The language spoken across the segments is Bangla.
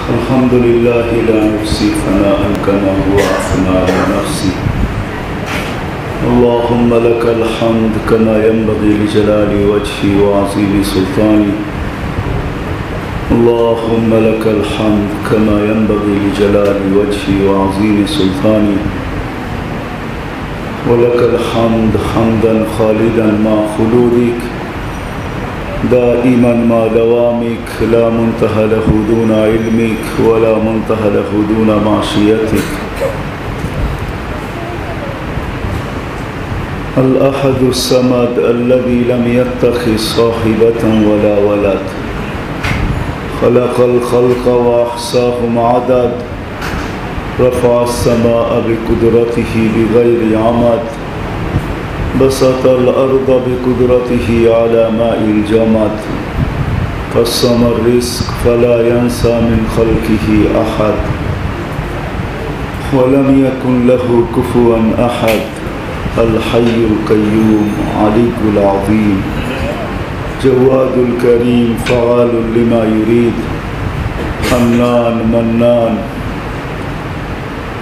الحمد لله لا نحصي ثناء كما هو أثنى على نفسي. اللهم لك الحمد كما ينبغي لجلال وجهي وعظيم سلطاني. اللهم لك الحمد كما ينبغي لجلال وجهي وعظيم سلطاني. ولك الحمد حمدا خالدا مع خلودك دائما مع دوامك لا منتهى له دون علمك ولا منتهى له دون معصيتك. الأحد الصمد الذي لم يتخذ صاحبة ولا ولد خلق الخلق وأحصاهم عدد رفع السماء بقدرته بغير عمد بسط الأرض بقدرته على ماء الجمد قسم الرزق فلا ينسى من خلقه أحد ولم يكن له كفوا أحد. الحي القيوم علي العظيم جواد الكريم فعال لما يريد حنان منان.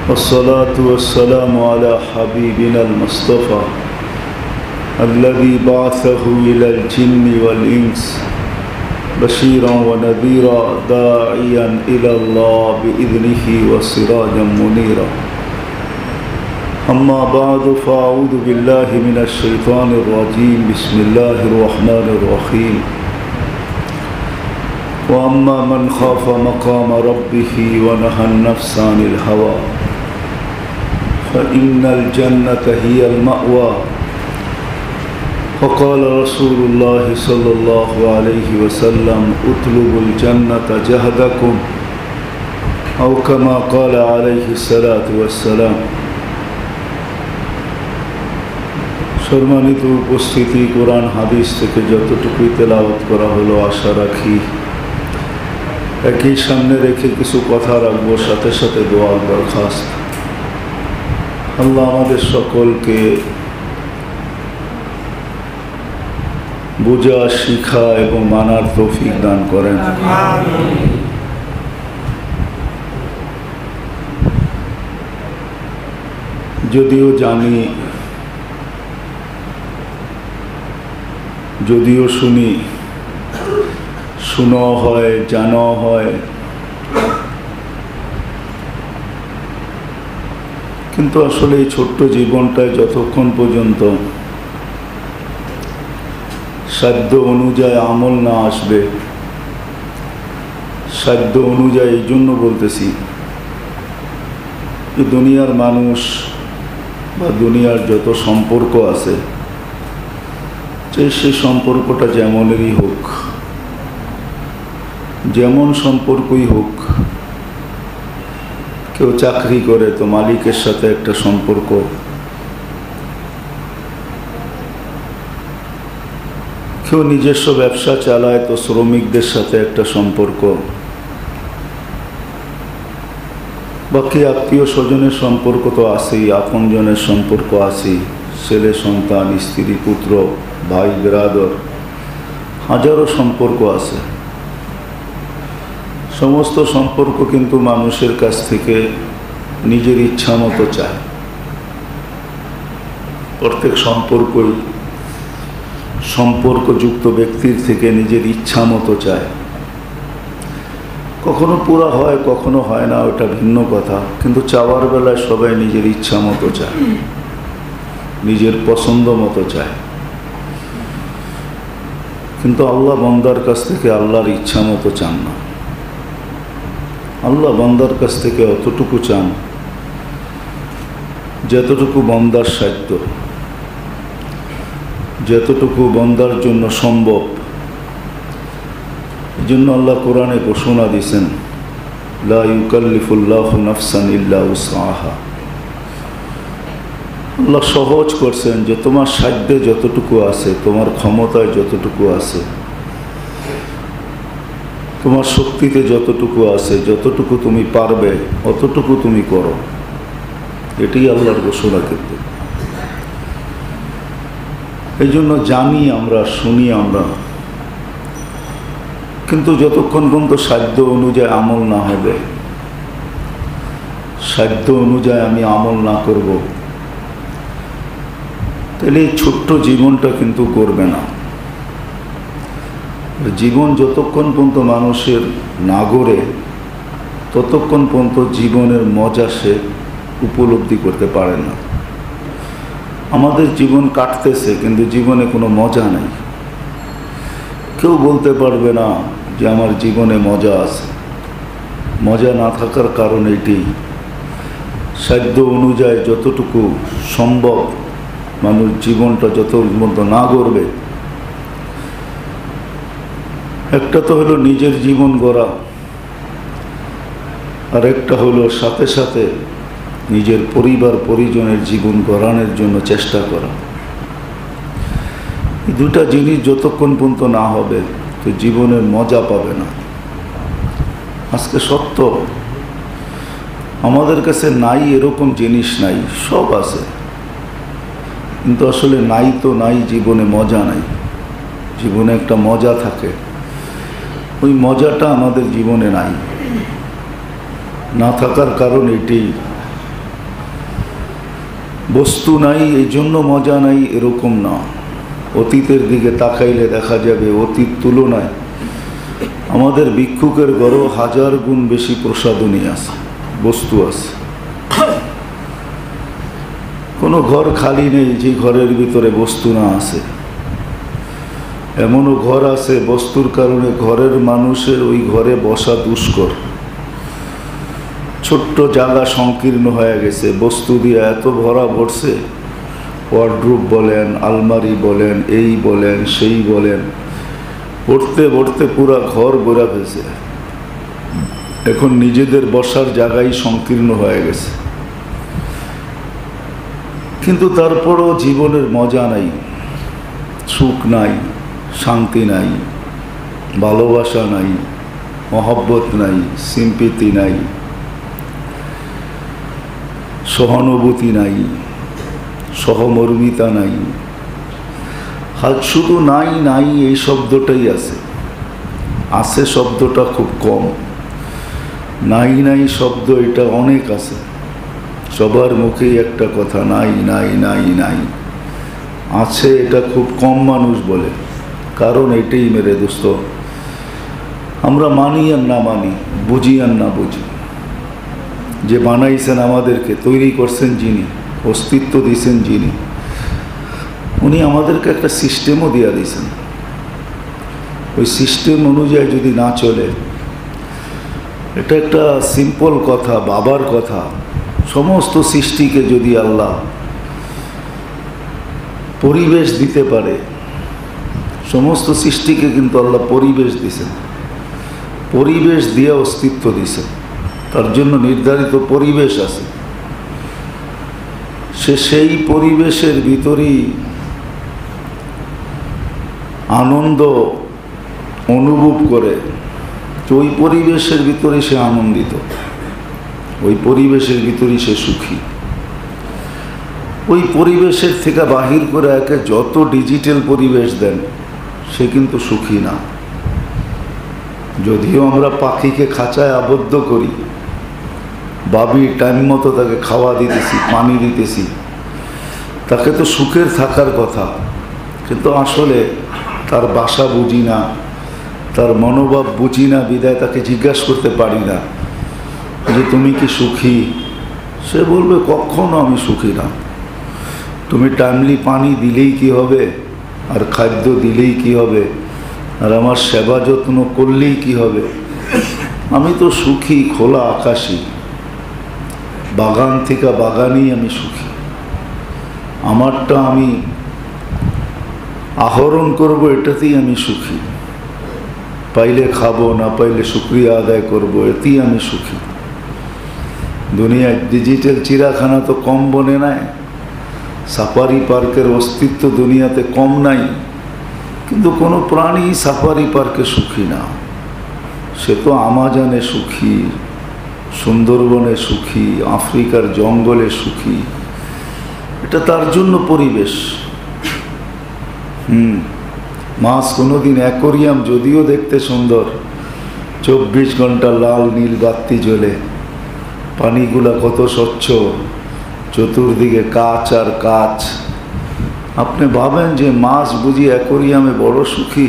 والصلاة والسلام على حبيبنا المصطفى الذي بعثه إلى الجن والإنس بشيرا ونذيرا داعيا إلى الله بإذنه وسراجا منيرا. أما بعد فأعوذ بالله من الشيطان الرجيم. بسم الله الرحمن الرحيم. وأما من خاف مقام ربه ونهى النفس عن الهوى فإن الجنة هي المأوى. وقال رسول الله صلى الله عليه وسلم اطلبوا الجنة جهدكم أو كما قال عليه الصلاة والسلام. সম্মানিত উপস্থিতি, কোরআন হাদিস থেকে যতটুকুই তেলাওয়াত করা হলো আশা রাখি একই সামনে রেখে কিছু কথা রাখবো, সাথে সাথে দোয়ার দরখাস্ত। আল্লাহ আমাদের সকলকে বোঝা, শিখা এবং মানার তৌফিক দান করেন। যদিও জানি, যদিও শুনি, শোনা হয়, জানা হয়, কিন্তু আসলে এই ছোট্ট জীবনটায় যতক্ষণ পর্যন্ত সাধ্য অনুযায়ী আমল না আসবে, সাধ্য অনুযায়ী এই জন্য বলতেছি যে দুনিয়ার মানুষ বা দুনিয়ার যত সম্পর্ক আছে, যে সেই সম্পর্কটা যেমনেরই হোক, যেমন সম্পর্কই হোক, কেউ চাকরি করে তো মালিকের সাথে একটা সম্পর্ক, কেউ নিজস্ব ব্যবসা চালায় তো শ্রমিকদের সাথে একটা সম্পর্ক, বাকি আত্মীয় স্বজনের সম্পর্ক তো আছেই, আপনজনের সম্পর্ক আছেই, ছেলে সন্তান, স্ত্রী পুত্র, ভাই ব্রাদার, হাজারো সম্পর্ক আছে। সমস্ত সম্পর্ক কিন্তু মানুষের কাছ থেকে নিজের ইচ্ছা মতো চায়। প্রত্যেক সম্পর্কই সম্পর্কযুক্ত ব্যক্তির থেকে নিজের ইচ্ছা মতো চায়। কখনো পুরা হয়, কখনো হয় না, ওটা ভিন্ন কথা, কিন্তু চাওয়ার বেলায় সবাই নিজের ইচ্ছা মতো চায়, নিজের পছন্দ মতো চায়। কিন্তু আল্লাহ বান্দার কাছ থেকে আল্লাহর ইচ্ছা মতো চান না। আল্লাহ বান্দার কাছ থেকে অতটুকু চান যতটুকু বান্দার সাধ্য, যতটুকু বান্দার জন্য সম্ভব। এই জন্য আল্লাহ কোরআনে ঘোষণা দিয়েছেন, লা ইউকাল্লিফুল্লাহু নাফসান ইল্লা উসআহা। আল্লাহ সহজ করছেন যে তোমার সাধ্যে যতটুকু আছে, তোমার ক্ষমতায় যতটুকু আছে, তোমার শক্তিতে যতটুকু আছে, যতটুকু তুমি পারবে অতটুকু তুমি করো। এটাই আল্লাহর ঘোষণা। কিন্তু এই জন্য জানি আমরা, শুনি আমরা, কিন্তু যতক্ষণ পর্যন্ত সাধ্য অনুযায়ী আমল না হবে, সাধ্য অনুযায়ী আমি আমল না করব, তাহলে এই ছোট্ট জীবনটা কিন্তু করবে না। জীবন যতক্ষণ পর্যন্ত মানুষের না গড়ে, ততক্ষণ পর্যন্ত জীবনের মজা সে উপলব্ধি করতে পারে না। আমাদের জীবন কাটতেছে, কিন্তু জীবনে কোনো মজা নাই। কেউ বলতে পারবে না যে আমার জীবনে মজা আছে। মজা না থাকার কারণ এটি, সাধ্য অনুযায়ী যতটুকু সম্ভব মানুষ জীবনটা যত মতো না গড়বে। একটা তো হলো নিজের জীবন গড়া, আর একটা হলো সাথে সাথে নিজের পরিবার পরিজনের জীবন গড়ানোর জন্য চেষ্টা করা। এই দুটা জিনিস যতক্ষণ পর্যন্ত না হবে তো জীবনের মজা পাবে না। আজকে সত্য, আমাদের কাছে নাই এরকম জিনিস নাই, সব আছে, কিন্তু আসলে নাই তো নাই, জীবনে মজা নাই। জীবনে একটা মজা থাকে, ওই মজাটা আমাদের জীবনে নাই। না থাকার কারণ এটি, বস্তু নাই এই জন্য মজা নাই এরকম না। অতীতের দিকে তাকাইলে দেখা যাবে অতীত তুলনায় আমাদের ভিক্ষুকের ঘরেও 1000 গুণ বেশি প্রসাধনী আছে, বস্তু আছে। কোনো ঘর খালি নেই যে ঘরের ভিতরে বস্তু না আছে। এমনও ঘর আছে বস্তুর কারণে ঘরের মানুষের ওই ঘরে বসা দুষ্কর। ছোট্ট জায়গা সংকীর্ণ হয়ে গেছে, বস্তু দিয়ে এত ভরা ভরছে, ওয়ার্ডরোব বলেন, আলমারি বলেন, এই বলেন সেই বলেন, পড়তে পড়তে পুরা ঘর ভরা ফেলছে। এখন নিজেদের বসার জায়গায় সংকীর্ণ হয়ে গেছে। কিন্তু তারপরও জীবনের মজা নাই, সুখ নাই, শান্তি নাই, ভালোবাসা নাই, মহব্বত নাই, সিম্পিতি নাই, সহানুভূতি নাই, সহমর্মিতা নাই। শুধু নাই নাই এই শব্দটাই আছে। আছে শব্দটা খুব কম, নাই নাই শব্দ এটা অনেক আছে। সবার মুখেই একটা কথা, নাই নাই নাই নাই। আছে এটা খুব কম মানুষ বলে। কারণ এটাই মেরে দোস্ত, আমরা মানি আর না মানি, বুঝি আর না বুঝি। যে বানাইছেন আমাদেরকে, তৈরি করছেন যিনি, অস্তিত্ব দিয়েছেন যিনি, উনি আমাদেরকে একটা সিস্টেমও দিয়ে দিয়েছেন। ওই সিস্টেম অনুযায়ী যদি না চলে, এটা একটা সিম্পল কথা, বাবার কথা। সমস্ত সৃষ্টিকে যদি আল্লাহ পরিবেশ দিতে পারে, সমস্ত সৃষ্টিকে কিন্তু আল্লাহ পরিবেশ দিয়েছেন, পরিবেশ দিয়ে অস্তিত্ব দিয়েছেন। তার জন্য নির্ধারিত পরিবেশ আছে। সে সেই পরিবেশের ভিতরেই আনন্দ অনুভব করে। তো ওই পরিবেশের ভিতরে সে আনন্দিত, ওই পরিবেশের ভিতরেই সে সুখী। ওই পরিবেশের থেকে বাহির করে একে যত ডিজিটাল পরিবেশ দেন, সে কিন্তু সুখী না। যদিও আমরা পাখিকে খাঁচায় আবদ্ধ করি, ভাবি টাইম মতো তাকে খাওয়া দিতেছি, পানি দিতেছি, তাকে তো সুখের থাকার কথা, কিন্তু আসলে তার বাসা বুঝি না, তার মনোভাব বুঝি না, বিদায় তাকে জিজ্ঞাসা করতে পারি না যে তুমি কি সুখী। সে বলবে কখনো আমি সুখী না। তুমি টাইমলি পানি দিলেই কি হবে, আর খাদ্য দিলেই কি হবে, আর আমার সেবা যত্ন করলেই কি হবে। আমি তো সুখী, খোলা আকাশী, বাগান থেকে বাগানেই আমি সুখী। আমারটা আমি আহরণ করব, এটাতেই আমি সুখী। পাইলে খাবো, না পাইলে শুকরিয়া আদায় করব, এতেই আমি সুখী। দুনিয়ায় ডিজিটাল চিড়াখানা তো কম বনে নাই, সাফারি পার্কের অস্তিত্ব দুনিয়াতে কম নাই, কিন্তু কোনো প্রাণী সাফারি পার্কে সুখী না। সে তো আমাজনে সুখী, সুন্দরবনে সুখী, আফ্রিকার জঙ্গলে সুখী। এটা তার জন্য পরিবেশ। মাছ কোনোদিন অ্যাকোরিয়াম যদিও দেখতে সুন্দর, 24 ঘন্টা লাল নীল বাতি জ্বলে, পানিগুলা কত স্বচ্ছ, চতুর্দিকে কাঁচ আর কাঁচ। আপনি ভাবেন যে মাছ বুঝি অ্যাকোরিয়ামে বড় সুখী?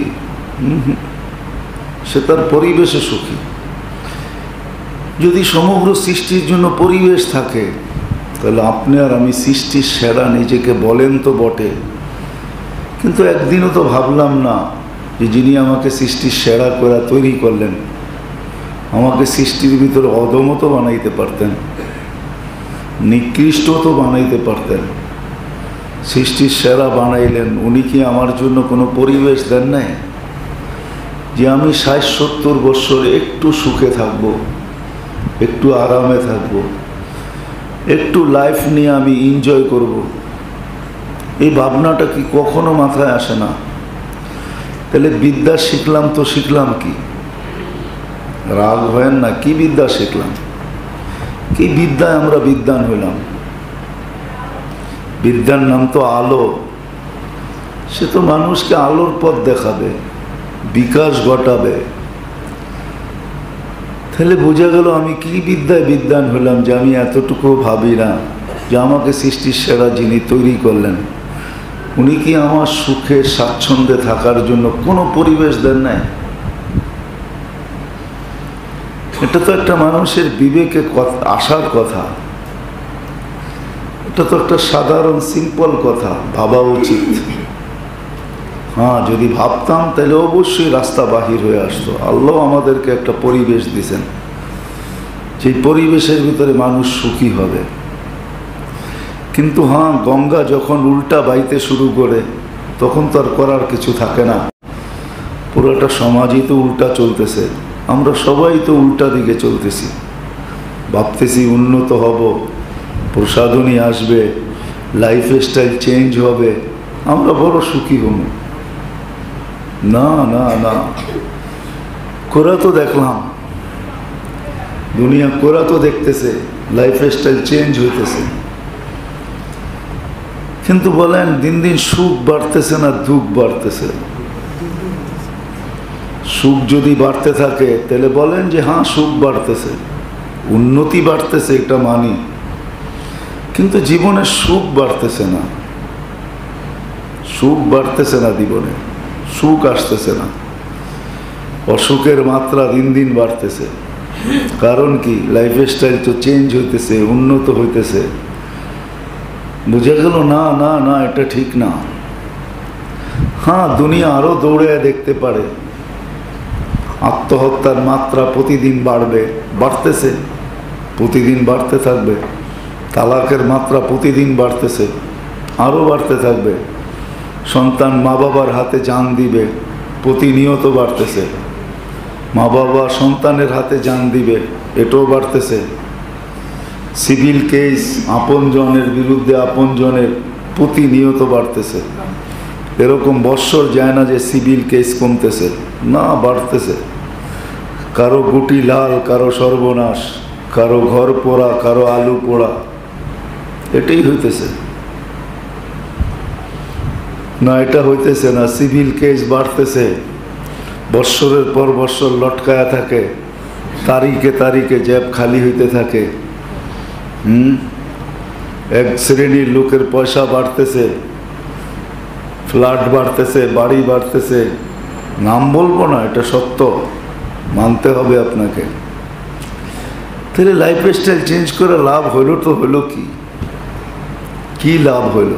সে তার পরিবেশে সুখী। যদি সমগ্র সৃষ্টির জন্য পরিবেশ থাকে, তাহলে আপনি আর আমি সৃষ্টির সেরা নিজেকে বলেন তো বটে, কিন্তু একদিনও তো ভাবলাম না যে যিনি আমাকে সৃষ্টির সেরা করে তৈরি করলেন, আমাকে সৃষ্টির ভিতরে অদমও তো বানাইতে পারতেন, নিকৃষ্ট তো বানাইতে পারতেন। সৃষ্টির সেরা বানাইলেন, উনি কি আমার জন্য কোনো পরিবেশ দেন নাই যে আমি 60-70 বছর একটু সুখে থাকবো, একটু আরামে থাকবো, একটু লাইফ নিয়ে আমি এনজয় করব? এই ভাবনাটা কি কখনো মাথায় আসে না? তাহলে বিদ্যা শিখলাম তো শিখলাম কি? রাগ হয় না, কি বিদ্যা শিখলাম? কি বিদ্যায় আমরা বিদ্বান হইলাম? বিদ্যার নাম তো আলো। সে তো মানুষকে আলোর পথ দেখাবে, বিকাশ ঘটাবে। তাহলে বোঝা গেল আমি কি বিদ্যায় বিদ্বান হলাম যে আমি এতটুকু ভাবি না যে আমাকে সৃষ্টির সেরা যিনি তৈরি করলেন, উনি কি আমার সুখে স্বাচ্ছন্দ্যে থাকার জন্য কোনো পরিবেশ দেন নাই? এটা তো একটা মানুষের বিবেকে আসার কথা, এটা তো একটা সাধারণ সিম্পল কথা, ভাবা উচিত। হ্যাঁ, যদি ভাবতাম তাহলে অবশ্যই রাস্তা বাহির হয়ে আসতো। আল্লাহ আমাদেরকে একটা পরিবেশ দিয়েছেন, সেই পরিবেশের ভিতরে মানুষ সুখী হবে। কিন্তু হ্যাঁ, গঙ্গা যখন উল্টা বাইতে শুরু করে তখন তো আর করার কিছু থাকে না। পুরোটা সমাজই তো উল্টা চলতেছে, আমরা সবাই তো উল্টা দিকে চলতেছি। ভাবতেছি উন্নত হব, প্রসাধনী আসবে, লাইফ স্টাইল চেঞ্জ হবে, আমরা বড় সুখী হব। না না না, কোরা তো দেখলাম, দুনিয়া কোরা তো দেখতেছে লাইফ স্টাইল চেঞ্জ হইতেছে, কিন্তু বলেন দিন দিন সুখ বাড়তেছে না দুঃখ বাড়তেছে? সুখ যদি বাড়তে থাকে তাহলে বলেন যে হ্যাঁ সুখ বাড়তেছে, উন্নতি বাড়তেছে, এটা মানি, কিন্তু জীবনে সুখ বাড়তেছে না। সুখ বাড়তেছে না, জীবনে সুখ আসতেছে না, অসুখের মাত্রা দিন দিন বাড়তেছে। কারণ কি? লাইফ স্টাইল তো চেঞ্জ হইতেছে, উন্নত হইতেছে। বুঝে গেল না না না, এটা ঠিক না। হ্যাঁ, দুনিয়া আরো দৌড়ে দেখতে পারে, আত্মহত্যার মাত্রা প্রতিদিন বাড়বে, বাড়তেছে, প্রতিদিন বাড়তে থাকবে। তালাকের মাত্রা প্রতিদিন বাড়তেছে, আরও বাড়তে থাকবে। সন্তান মা বাবার হাতে জান দিবে, প্রতিনিয়ত বাড়তেছে। মা বাবা সন্তানের হাতে জান দিবে, এটাও বাড়তেছে। সিভিল কেস আপনজনের বিরুদ্ধে আপনজনের প্রতিনিয়ত বাড়তেছে। এরকম বৎসর যায় না যে সিভিল কেস কমতেছে, না, বাড়তেছে। কারো গুটি লাল, কারো সর্বনাশ, কারো ঘর পোড়া, কারো আলু পোড়া, এটাই হইতেছে না? এটা হইতেছে না, সিভিল কেস বাড়তেছে, বৎসরের পর বৎসর লটকায়া থাকে, তারিখে তারিখে জ্যাব খালি হইতে থাকে। এক শ্রেণীর লোকের পয়সা বাড়তেছে, ফ্ল্যাট বাড়তেছে, বাড়ি বাড়তেছে। নাম বলবো না, এটা সত্য, মানতে হবে আপনাকে। তাহলে লাইফ স্টাইল চেঞ্জ করে লাভ হইল তো হইল কি? কি লাভ হইল?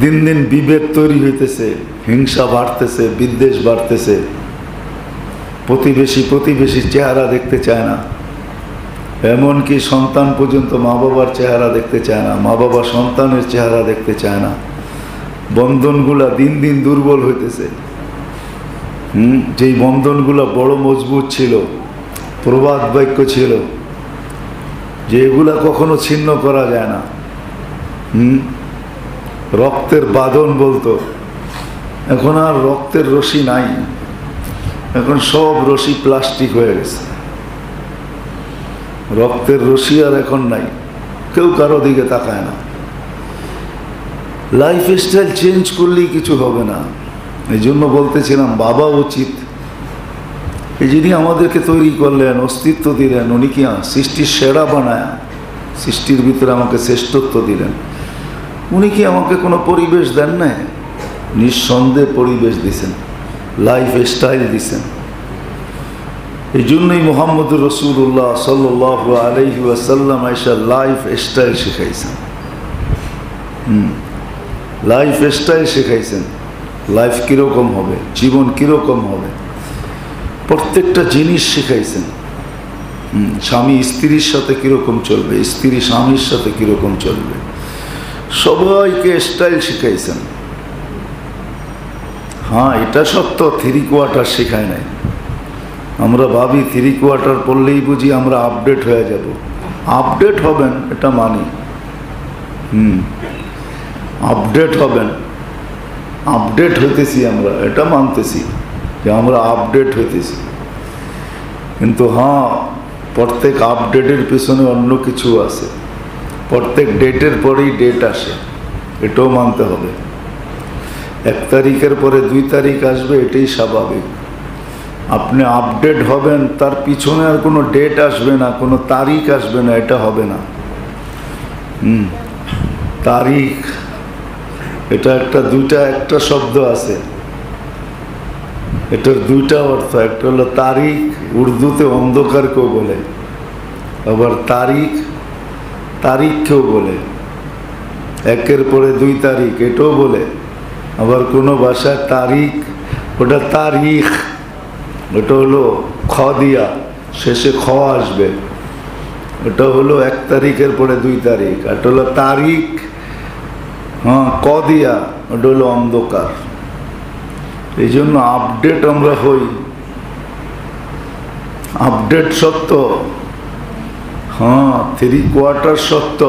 দিন দিন বিভেদ তৈরি হইতেছে, হিংসা বাড়তেছে, বিদ্বেষ বাড়তেছে। প্রতিবেশী চেহারা দেখতে চায় না, এমনকি সন্তান পর্যন্ত মা বাবার চেহারা দেখতে চায় না, মা বাবা সন্তানের চেহারা দেখতে চায় না। বন্ধনগুলা দিন দিন দুর্বল হইতেছে। যেই বন্ধনগুলা বড় মজবুত ছিল, প্রবাদ বাক্য ছিল যে এগুলা কখনো ছিন্ন করা যায় না, রক্তের বাঁধন বলতো, এখন আর রক্তের রশি নাই, এখন সব রশি প্লাস্টিক হয়ে গেছে। রক্তের রশি আর এখন নাই, কেউ কারো দিকে তাকায় না। লাইফ স্টাইল চেঞ্জ করলেই কিছু হবে না। এই জন্য বলতেছিলাম বাবা উচিত, এই যিনি আমাদেরকে তৈরি করলেন, অস্তিত্ব দিলেন, উনি কি সৃষ্টির সেরা বানায়, সৃষ্টির ভিতরে আমাকে শ্রেষ্ঠত্ব দিলেন, উনি কি আমাকে কোনো পরিবেশ দেন না? নিঃসন্দেহে পরিবেশ দিছেন, লাইফ স্টাইল দিছেন। এই জন্যই মুহাম্মদুর রাসূলুল্লাহ সাল্লাল্লাহু আলাইহি ওয়াসাল্লাম আয়েশা লাইফ স্টাইল শেখাইছেন। লাইফ স্টাইল শেখাইছেন, লাইফ কীরকম হবে, জীবন কীরকম হবে, প্রত্যেকটা জিনিস শেখাইছেন। স্বামী স্ত্রীর সাথে কীরকম চলবে, স্ত্রী স্বামীর সাথে কীরকম চলবে, সবাইকে স্টাইল শিখাইছেন। হ্যাঁ, এটা সত্য, 3 কোয়ার্টার শেখায় নাই। আমরা ভাবি 3 কোয়ার্টার পড়লেই বুঝি আমরা আপডেট হয়ে যাব। আপডেট হবেন, এটা মানি। আপডেট হবেন, আপডেট হইতেছি আমরা, এটা মানতেছি যে আমরা আপডেট হইতেছি। কিন্তু হ্যাঁ, প্রত্যেক আপডেটের পিছনে অন্য কিছু আছে, প্রত্যেক ডেটের পরেই ডেট আসে, এটাও মানতে হবে। 1 তারিখের পরে 2 তারিখ আসবে, এটাই স্বাভাবিক। আপনি আপডেট হবেন, তার পিছনে আর কোনো ডেট আসবে না, কোনো তারিখ আসবে না, এটা হবে না। তারিখ, এটা একটা শব্দ আছে, এটার 2টা অর্থ। একটা হলো তারিখ, উর্দুতে অন্ধকার কেউ বলে, আবার তারিখ কেউ বলে। 1-এর পরে 2 তারিখ এটাও বলে, আবার কোনো ভাষায় তারিখ, ওটা তারিখ, ওটা হলো খ দিয়া, শেষে খ আসবে, ওটা হলো 1 তারিখের পরে 2 তারিখ। আর এটা হলো তারিখ, হ্যাঁ, ক দিয়া, ওটা হলো অন্ধকার। এই জন্য আপডেট আমরা হই, আপডেট সত্য, হ্যাঁ, 3 কোয়ার্টার সত্য,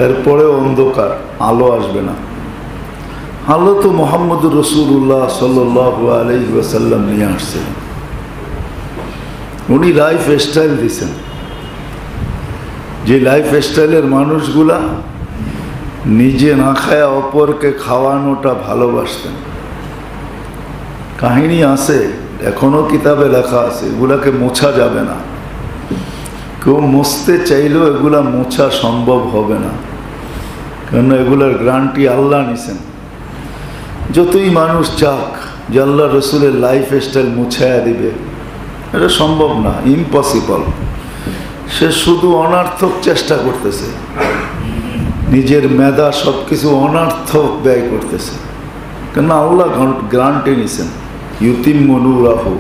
এরপরে অন্ধকার, আলো আসবে না। আলো তো মুহাম্মদুর রাসূলুল্লাহ সাল্লাল্লাহু আলাইহি ওয়াসাল্লাম নিয়ে আসছেন, উনি লাইফ স্টাইল দিয়েছেন। যে লাইফ স্টাইলের মানুষগুলা নিজে না খায় অপরকে খাওয়ানোটা ভালোবাসতেন। কাহিনী আছে, এখনো কিতাবে লেখা আছে, এগুলাকে মোছা যাবে না। কেউ মুছতে চাইলেও এগুলা মোছা সম্ভব হবে না, কেন এগুলার গ্যারান্টি আল্লাহ নিছেন। যতই মানুষ চাক যে আল্লাহ রসুলের লাইফ স্টাইল মুছায়া দিবে, এটা সম্ভব না, ইম্পসিবল। সে শুধু অনার্থক চেষ্টা করতেছে, নিজের মেধা সব কিছু অনার্থক ব্যয় করতেছে। কেন আল্লাহ গ্যারান্টি নিছেন, ইউতিম্মু নূরাহু,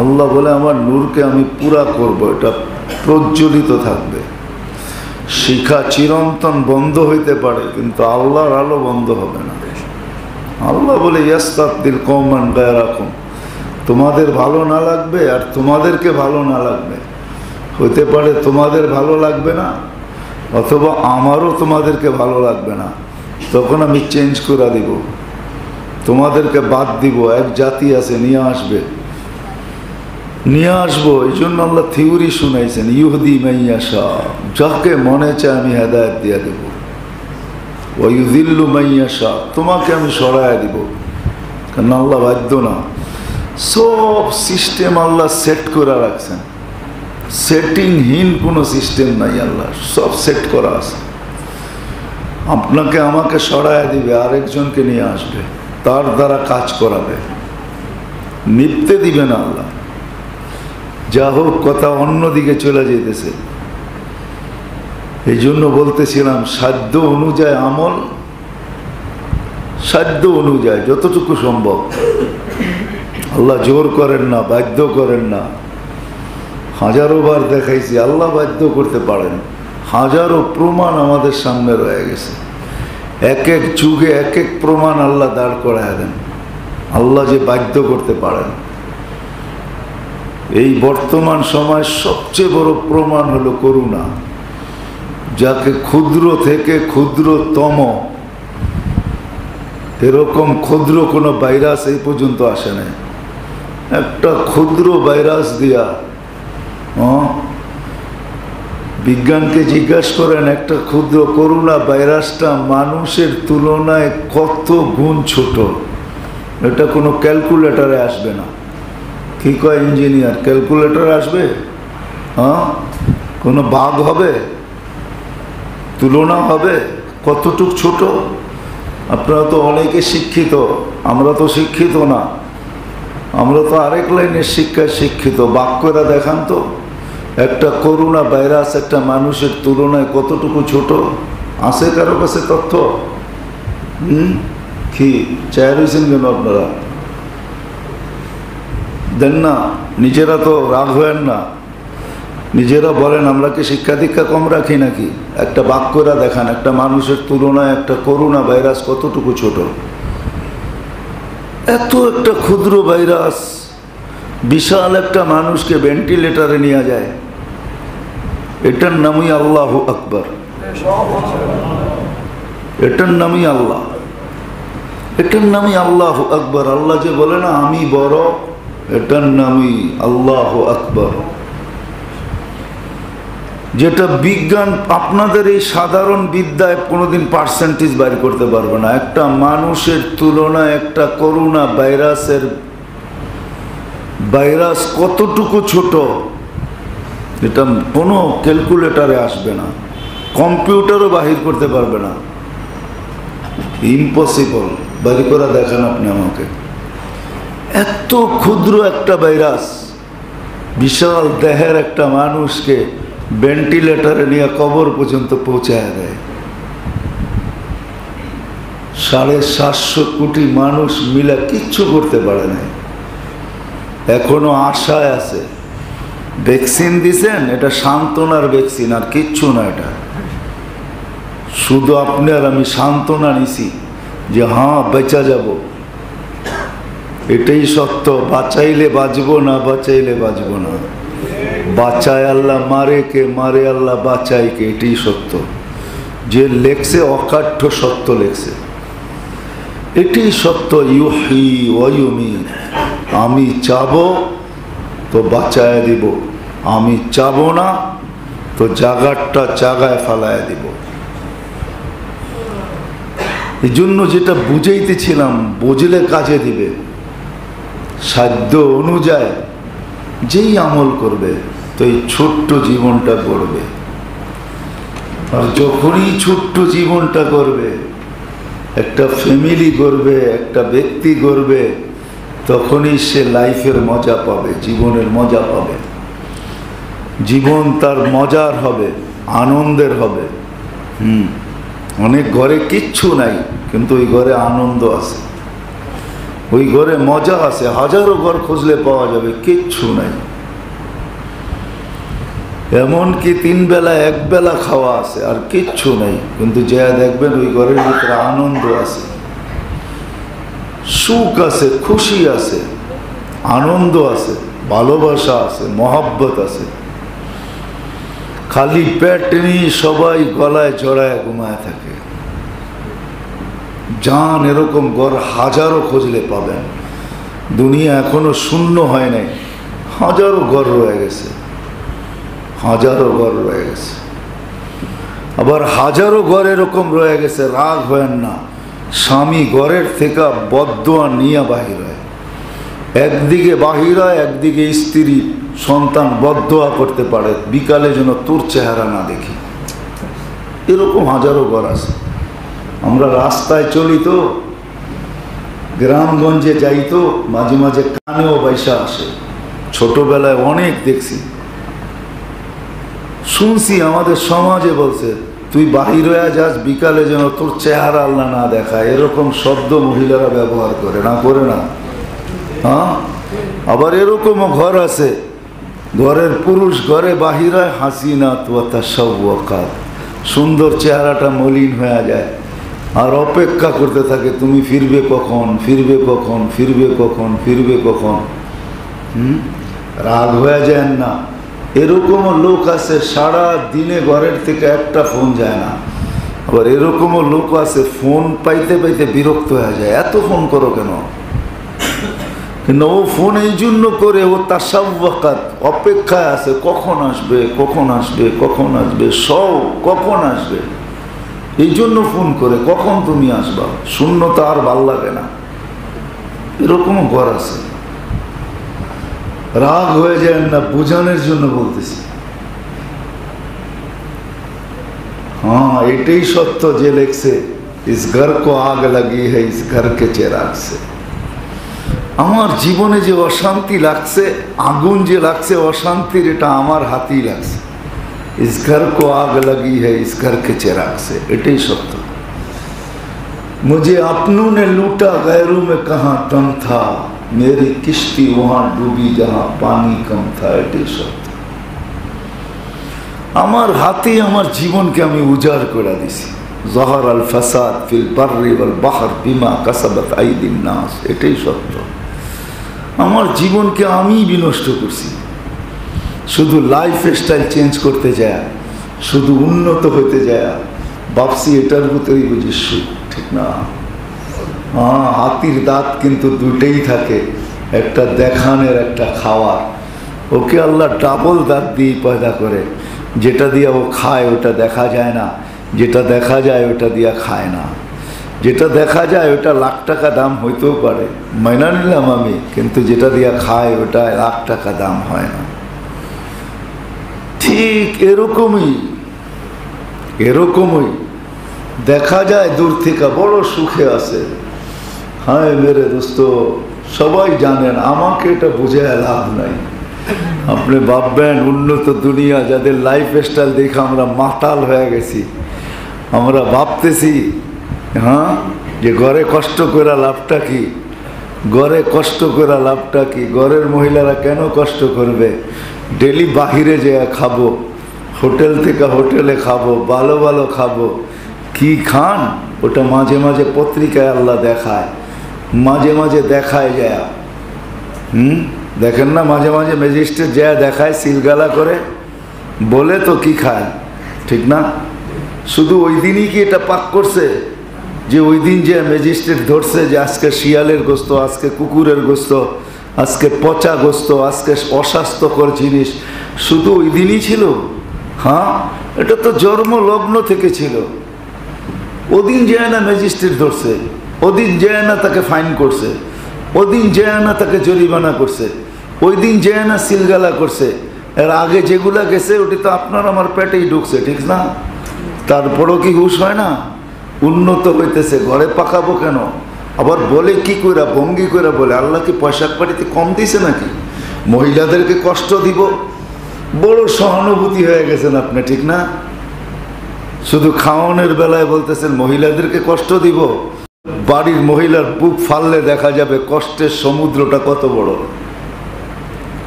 আল্লাহ বলে আমার নূরকে আমি পুরা করব, এটা প্রজ্বলিত থাকবে। শিখা চিরন্তন বন্ধ হইতে পারে, কিন্তু আল্লাহর আলো বন্ধ হবে না। আল্লাহ বলে ইয়াস্তাবদিল কওমান গায়রাকুম, তোমাদের ভালো না লাগবে আর তোমাদেরকে ভালো না লাগবে, হতে পারে তোমাদের ভালো লাগবে না, অথবা আমারও তোমাদেরকে ভালো লাগবে না, তখন আমি চেঞ্জ করে দিব, তোমাদেরকে বাদ দিব। এক জাতি আছে, নিয়ে আসবো। এই জন্য আল্লাহ থিওরি শুনাইছেন, ইউহদি মাইয়াশা, যাকে মনে চায় আমি হেদায়েত দিয়ে দেব, ওয়ায়ুযিল্লু মাইয়াশা, তোমাকে আমি সরায় দিব। কারণ আল্লাহ বাধ্য না, সব সিস্টেম আল্লাহ সেট করে রাখছেন, সেটিংহীন কোনো সিস্টেম নাই, আল্লাহ সব সেট করা আছে। আপনাকে আমাকে সরায় দিবে, আরেকজনকে নিয়ে আসবে, তার দ্বারা কাজ করাবে, নিপতে দিবে না আল্লাহ। যা হোক, কথা অন্যদিকে চলে যেতেছে। এই জন্য বলতেছিলাম, সাধ্য অনুযায়ী আমল, সাধ্য অনুযায়ী যতটুকু সম্ভব। আল্লাহ জোর করেন না, বাধ্য করেন না। হাজারো বার দেখাইছি, আল্লাহ বাধ্য করতে পারেন। হাজারো প্রমাণ আমাদের সামনে রয়ে গেছে, এক এক যুগে এক এক প্রমাণ আল্লাহ দাঁড় করায় দেন, আল্লাহ যে বাধ্য করতে পারেন। এই বর্তমান সময় সবচেয়ে বড় প্রমাণ হলো করুণা, যাকে ক্ষুদ্র থেকে ক্ষুদ্রতম, এরকম ক্ষুদ্র কোনো ভাইরাস এই পর্যন্ত আসে নাই। একটা ক্ষুদ্র ভাইরাস দিয়া বিজ্ঞানকে জিজ্ঞাসা করেন একটা ক্ষুদ্র করোনা ভাইরাসটা মানুষের তুলনায় কত গুণ ছোট, এটা কোনো ক্যালকুলেটরে আসবে না। কি কয় ইঞ্জিনিয়ার, ক্যালকুলেটরে আসবে? হ্যাঁ, কোনো ভাগ হবে, তুলনা হবে? কতটুক ছোট। আপনারা তো অনেকে শিক্ষিত, আমরা তো শিক্ষিত না, আমরা তো আরেক লাইনের শিক্ষায় শিক্ষিত। বাক্যরা দেখান তো, একটা করোনা ভাইরাস একটা মানুষের তুলনায় কতটুকু ছোট, আছে কারো কাছে তথ্য? কি চায় রয়েছেন কেন আপনারা? দেন না, নিজেরা তো রাগ হয়েন না, নিজেরা বলেন আমরা কি শিক্ষা দীক্ষা কম রাখি নাকি? একটা বাক্যরা দেখান, একটা মানুষের তুলনায় একটা করোনা ভাইরাস কতটুকু ছোট। এত একটা ক্ষুদ্র ভাইরাস বিশাল একটা মানুষকে ভেন্টিলেটরে নিয়ে যায়, এটার নামই আল্লাহু আকবার, এটার নামই আল্লাহ, এটার নামই আল্লাহু আকবার। আল্লাহ যে বলে না আমি বড়, এটার নামই আল্লাহু আকবার। যেটা বিজ্ঞান আপনাদের এই সাধারণ বিদ্যায় কোনোদিন পার্সেন্টেজ বাইর করতে পারবে না। একটা মানুষের তুলনায় একটা করোনা ভাইরাস কতটুকু ছোট, এটা কোনো ক্যালকুলেটরে আসবে না, কম্পিউটারও বাহির করতে পারবে না, ইম্পসিবল। বাইর করে দেখেন আপনি আমাকে। এত ক্ষুদ্র একটা ভাইরাস বিশাল দেহের একটা মানুষকে ভেন্টিলেটরে নিয়ে কবর পর্যন্ত পৌঁছায় দেয়। 750 কোটি মানুষ মিলে কিচ্ছু করতে পারে না, এখনো আশায় আছে। ভ্যাকসিন দিছেন, এটা সান্ত্বনার ভ্যাকসিন, আর কিচ্ছু না। এটা শুধু আপনি আর আমি সান্ত্বনা নিছি যে হ্যাঁ বেঁচা যাব, এটাই সত্য। বাঁচাইলে বাঁচবো, না বাঁচাইলে বাঁচবো না। বাঁচায় আল্লাহ, মারে কে, মারে আল্লাহ, বাঁচাই কে, এটাই সত্য। যে লেখছে অকাঠ্য সত্য লেখছে, এটাই সত্য। ইউহি ওয়া ইউমীত, আমি চাবো তো বাঁচায় দিব, আমি চাবো না তো জাগারটা জাগায় ফালায় দিব। এই জন্য যেটা বুঝাইতেছিলাম, বুঝলে কাজে দিবে। সাধ্য অনুযায়ী যেই আমল করবে তো এই ছোট্ট জীবনটা গড়বে। আর যখনই ছোট্ট জীবনটা গড়বে, একটা ফ্যামিলি গড়বে, একটা ব্যক্তি গড়বে, তখনই সে লাইফের মজা পাবে, জীবনের মজা পাবে। জীবন তার মজার হবে, আনন্দের হবে। অনেক ঘরে কিচ্ছু নাই, কিন্তু ওই ঘরে আনন্দ আছে, ওই ঘরে মজা আছে। হাজারো ঘর খুঁজলে পাওয়া যাবে, কিচ্ছু নাই। এমনকি 3 বেলা 1 বেলা খাওয়া আছে, আর কিচ্ছু নাই, কিন্তু যা দেখবেন ওই ঘরের ভিতরে আনন্দ আছে, সুখ আছে, খুশি আছে, আনন্দ আছে, ভালোবাসা আছে, মহব্বত আছে। খালি পেট নিয়ে সবাই গলায় জড়ায় ঘুমায় থাকে। জান এরকম ঘর হাজারো খুঁজলে পাবেন। দুনিয়া এখনো শূন্য হয় নাই, হাজারো ঘর রয়ে গেছে, হাজারো ঘর রয়ে গেছে। আবার হাজারো ঘর এরকম রয়ে গেছে, রাগ হয় না, স্বামী ঘরের থেকে বদদোয়া নিয়ে বাহির হয়। একদিকে বাহির হয়, একদিকে স্ত্রী সন্তান বদদোয়া করতে পারে, বিকালে যেন তোর চেহারা না দেখি। এরকম হাজারো ঘর আছে। আমরা রাস্তায় চলি তো, গ্রামগঞ্জে যাই তো, মাঝে মাঝে কানেও বাইসা আসে। ছোটবেলায় অনেক দেখছি, শুনছি, আমাদের সমাজে বলছে তুই বাহির হয়ে যাস, বিকালে যেন তোর চেহারা আল্লাহ না দেখায়। এরকম শব্দ মহিলারা ব্যবহার করে না, করে না? হ্যাঁ, আবার এরকমও ঘর আছে, ঘরের পুরুষ ঘরে বাহির হয়, হাসিনা তোতা সওয়াকাত, সুন্দর চেহারাটা মলিন হয়ে যায়, আর অপেক্ষা করতে থাকে তুমি ফিরবে কখন, ফিরবে কখন, ফিরবে কখন, ফিরবে কখন। রাগ হয়ে যায় না? এরকমও লোক আছে সারা দিনে ঘরের থেকে একটা ফোন যায় না। আবার এরকমও লোক আছে ফোন পাইতে পাইতে বিরক্ত হয়ে যায়, এত ফোন করো কেন? কিন্তু ও ফোন এই জন্য করে, ও তাসাওয়াকাত, অপেক্ষায় আছে কখন আসবে কখন আসবে কখন আসবে, সব কখন আসবে, এই জন্য ফোন করে কখন তুমি আসবা, শূন্যতা আর ভাল লাগে না। এরকম ঘর আছে। রাগ হয়ে যায় না, বোঝানোর জন্য বলতেছি। হ্যাঁ, এটাই সত্য যে লেখছে, ইস ঘর কো আগ লাগি হ্যায় ইস ঘর কে চেরাগ সে। আমার জীবনে যে অশান্তি লাগছে, আগুন যে লাগছে অশান্তির, এটা আমার হাতেই লাগছে। ইস ঘর কো আগ লাগি হ্যায় ইস ঘর কে চেরাগ সে, এটাই সত্য। मुझे अपनों ने लूटा गैरों में कहाँ दम था, मेरी किश्ती वहाँ डूबी जहाँ पानी कम था, এটাই সত্য। আমার হাতে আমার জীবনকে আমি উজাড় করে দিছি। ज़हर अल फसाद फिल बर्रि वल बहर बिमा कसबत आइदिन नास, এটাই সত্য। আমার জীবনকে আমি বিনষ্ট করছি। শুধু লাইফ স্টাইল চেঞ্জ করতে যায়, শুধু উন্নত হইতে যায়, ভাবছি এটার ভিতরেই বুঝি সুখ। ঠিক না? হ্যাঁ, হাতির দাঁত কিন্তু দুটেই থাকে, একটা দেখানের একটা খাওয়ার। ওকে আল্লাহ ডাবল দাঁত দিয়ে পয়দা করে, যেটা দিয়ে ও খায় ওটা দেখা যায় না, যেটা দেখা যায় ওটা দিয়ে খায় না। যেটা দেখা যায় ওটা লাখ টাকা দাম হইতেও পারে, মাইনা নিলাম আমি, কিন্তু যেটা দিয়ে খায় ওটা লাখ টাকা দাম হয় না। ঠিক এরকমই দেখা যায় দূর থেকে বড় সুখে আছে। হ্যাঁ মেরে দোস্ত, সবাই জানেন, আমাকে এটা বুঝে লাভ নাই। আপনি ভাববেন উন্নত দুনিয়া, যাদের লাইফ স্টাইল দেখে আমরা মাতাল হয়ে গেছি, আমরা ভাবতেছি হ্যাঁ যে ঘরে কষ্ট করে লাভটা কি, ঘরে কষ্ট করে লাভটা কি, ঘরের মহিলারা কেন কষ্ট করবে, ডেলি বাহিরে যেয়ে খাবো, হোটেল থেকে হোটেলে খাবো, ভালো ভালো খাবো, কি খান ওটা মাঝে মাঝে পত্রিকায় আল্লাহ দেখায়, মাঝে মাঝে দেখায় যায়। দেখেন না, মাঝে মাঝে ম্যাজিস্ট্রেট যায় দেখায় সিলগালা করে, বলে তো কি খায়, ঠিক না? শুধু ওই দিনই কি এটা পাক করছে যে ওই দিন যে ম্যাজিস্ট্রেট ধরছে যে আজকে শিয়ালের গোস্ত, আজকে কুকুরের গোস্ত, আজকে পচা গোস্ত, আজকে অস্বাস্থ্যকর জিনিস, শুধু ওই দিনই ছিল? হ্যাঁ, এটা তো জন্ম লগ্ন থেকে ছিল। ওদিন যায় না ম্যাজিস্ট্রেট ধরছে, ওদিন যায় না তাকে ফাইন করছে, ওদিন যায় না তাকে জরিমানা করছে, ওই দিন যায় না সিলগালা করছে। এর আগে যেগুলা গেছে ওটি তো আপনার আমার পেটেই ঢুকছে, ঠিক না? তারপরও কি হুশ হয় না? উন্নত হইতেছে, ঘরে পাকাবো কেন? আবার বলে কি কইরা, ভঙ্গি কইরা বলে আল্লাহ কি পয়সা পাটিতে কম দিছে নাকি, মহিলাদেরকে কষ্ট দিব? বড় সহানুভূতি হয়ে গেছেন আপনি, ঠিক না? শুধু খাওয়ানোর বেলায় বলতেছেন মহিলাদেরকে কষ্ট দিব, বাড়ির মহিলার বুক ফাললে দেখা যাবে কষ্টের সমুদ্রটা কত বড়,